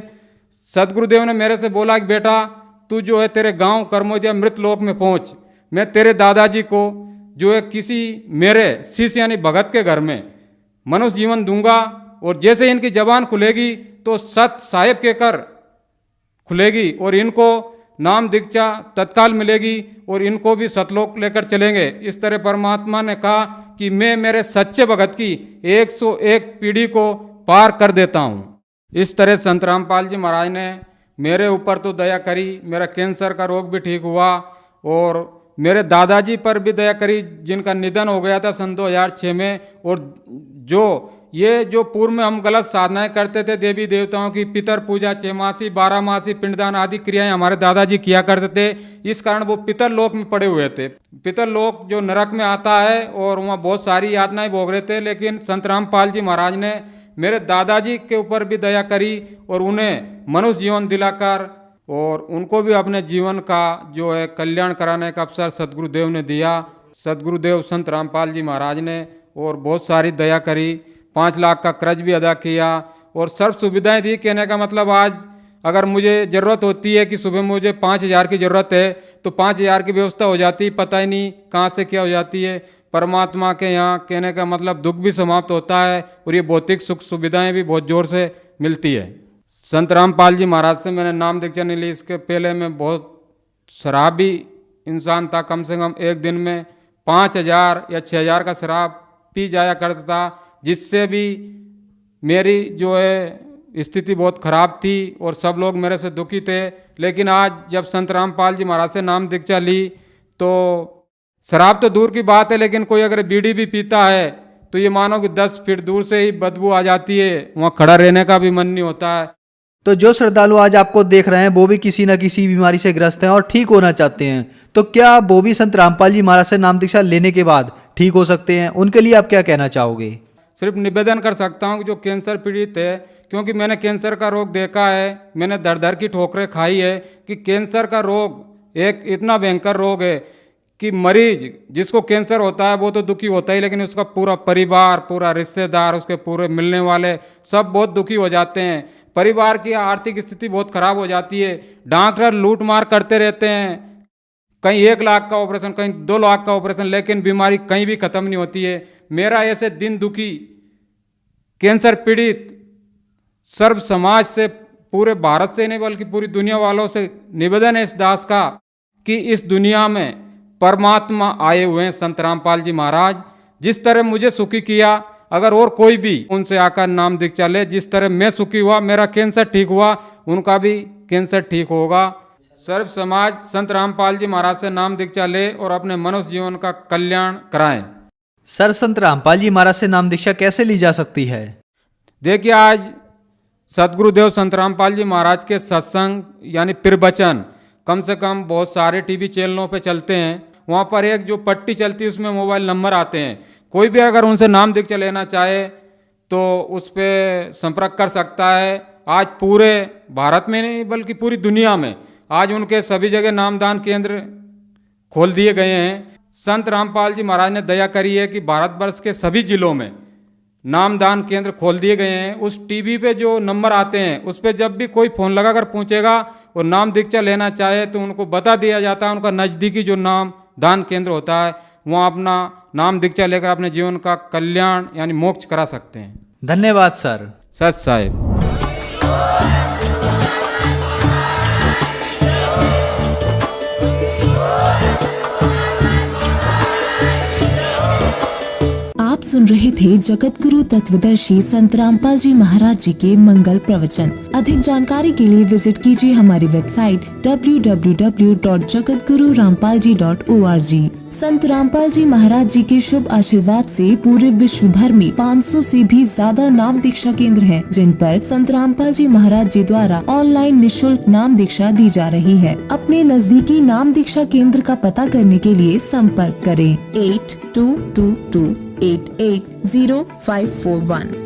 सदगुरुदेव ने मेरे से बोला कि बेटा तू जो है तेरे गांव कर्मोदिया मृत लोक में पहुंच, मैं तेरे दादाजी को जो है किसी मेरे शिष्य यानी भगत के घर में मनुष्य जीवन दूंगा, और जैसे इनकी जबान खुलेगी तो सत साहेब के कर खुलेगी और इनको नाम दीक्षा तत्काल मिलेगी और इनको भी सतलोक लेकर चलेंगे। इस तरह परमात्मा ने कहा कि मैं मेरे सच्चे भगत की 101 पीढ़ी को पार कर देता हूँ। इस तरह संत रामपाल जी महाराज ने मेरे ऊपर तो दया करी, मेरा कैंसर का रोग भी ठीक हुआ और मेरे दादाजी पर भी दया करी जिनका निधन हो गया था सन 2006 में। और जो पूर्व में हम गलत साधनाएं करते थे देवी देवताओं की, पितर पूजा, 6 मासी 12 मासी पिंडदान आदि क्रियाएं हमारे दादाजी किया करते थे, इस कारण वो पितर लोक में पड़े हुए थे। पितर लोक जो नरक में आता है और वहाँ बहुत सारी यातनाएं भोग रहे थे, लेकिन संत रामपाल जी महाराज ने मेरे दादाजी के ऊपर भी दया करी और उन्हें मनुष्य जीवन दिलाकर और उनको भी अपने जीवन का जो है कल्याण कराने का अवसर सदगुरुदेव ने दिया। सदगुरुदेव संत रामपाल जी महाराज ने और बहुत सारी दया करी, 5 लाख का कर्ज भी अदा किया और सर्व सुविधाएं दी। कहने का मतलब आज अगर मुझे ज़रूरत होती है कि सुबह मुझे 5,000 की ज़रूरत है तो 5,000 की व्यवस्था हो जाती, पता ही नहीं कहाँ से क्या हो जाती है। परमात्मा के यहाँ कहने का मतलब दुख भी समाप्त होता है और ये भौतिक सुख सुविधाएं भी बहुत जोर से मिलती है। संत रामपाल जी महाराज से मैंने नाम दीक्षा नहीं ली, इसके पहले मैं बहुत शराबी इंसान था। कम से कम एक दिन में 5,000 या 6,000 का शराब पी जाया करता था, जिससे भी मेरी जो है स्थिति बहुत खराब थी और सब लोग मेरे से दुखी थे। लेकिन आज जब संत रामपाल जी महाराज से नाम दीक्षा ली तो शराब तो दूर की बात है, लेकिन कोई अगर बीड़ी भी पीता है तो ये मानो कि 10 फीट दूर से ही बदबू आ जाती है, वहाँ खड़ा रहने का भी मन नहीं होता है। तो जो श्रद्धालु आज आपको देख रहे हैं वो भी किसी न किसी बीमारी से ग्रस्त हैं और ठीक होना चाहते हैं, तो क्या वो भी संत रामपाल जी महाराज से नाम दीक्षा लेने के बाद ठीक हो सकते हैं? उनके लिए आप क्या कहना चाहोगे? सिर्फ निवेदन कर सकता हूँ कि जो कैंसर पीड़ित है, क्योंकि मैंने कैंसर का रोग देखा है, मैंने दर दर की ठोकरें खाई है कि कैंसर का रोग एक इतना भयंकर रोग है कि मरीज जिसको कैंसर होता है वो तो दुखी होता ही, लेकिन उसका पूरा परिवार, पूरा रिश्तेदार, उसके पूरे मिलने वाले सब बहुत दुखी हो जाते हैं। परिवार की आर्थिक स्थिति बहुत खराब हो जाती है। डॉक्टर लूट मार करते रहते हैं, कहीं 1 लाख का ऑपरेशन, कहीं 2 लाख का ऑपरेशन, लेकिन बीमारी कहीं भी खत्म नहीं होती है। मेरा ऐसे दिन दुखी कैंसर पीड़ित सर्व समाज से, पूरे भारत से नहीं बल्कि पूरी दुनिया वालों से निवेदन है इस दास का कि इस दुनिया में परमात्मा आए हुए हैं संत रामपाल जी महाराज। जिस तरह मुझे सुखी किया, अगर और कोई भी उनसे आकर नाम दीक्षा ले, जिस तरह मैं सुखी हुआ, मेरा कैंसर ठीक हुआ, उनका भी कैंसर ठीक होगा। सर्व समाज संत रामपाल जी महाराज से नाम दीक्षा ले और अपने मनुष्य जीवन का कल्याण कराएं। सर, संत रामपाल जी महाराज से नाम दीक्षा कैसे ली जा सकती है? देखिए, आज सदगुरुदेव संत रामपाल जी महाराज के सत्संग यानी प्रवचन कम से कम बहुत सारे टीवी चैनलों पे चलते हैं। वहाँ पर एक जो पट्टी चलती है उसमें मोबाइल नंबर आते हैं। कोई भी अगर उनसे नाम दीक्षा लेना चाहे तो उस पर संपर्क कर सकता है। आज पूरे भारत में नहीं बल्कि पूरी दुनिया में आज उनके सभी जगह नामदान केंद्र खोल दिए गए हैं। संत रामपाल जी महाराज ने दया करी है कि भारतवर्ष के सभी जिलों में नामदान केंद्र खोल दिए गए हैं। उस टीवी पे जो नंबर आते हैं उस पे जब भी कोई फ़ोन लगाकर पूछेगा और नाम दीक्षा लेना चाहे तो उनको बता दिया जाता है उनका नज़दीकी जो नाम दान केंद्र होता है, वहाँ अपना नाम दीक्षा लेकर अपने जीवन का कल्याण यानी मोक्ष करा सकते हैं। धन्यवाद सर। सच साहेब। आप सुन रहे थे जगत गुरु तत्वदर्शी संत रामपाल जी महाराज जी के मंगल प्रवचन। अधिक जानकारी के लिए विजिट कीजिए हमारी वेबसाइट www.jagatgururampalji.org। संत रामपाल जी महाराज जी के शुभ आशीर्वाद से पूरे विश्व भर में 500 से भी ज्यादा नाम दीक्षा केंद्र हैं, जिन पर संत रामपाल जी महाराज जी द्वारा ऑनलाइन निशुल्क नाम दीक्षा दी जा रही है। अपने नजदीकी नाम दीक्षा केंद्र का पता करने के लिए संपर्क करें 8222880541।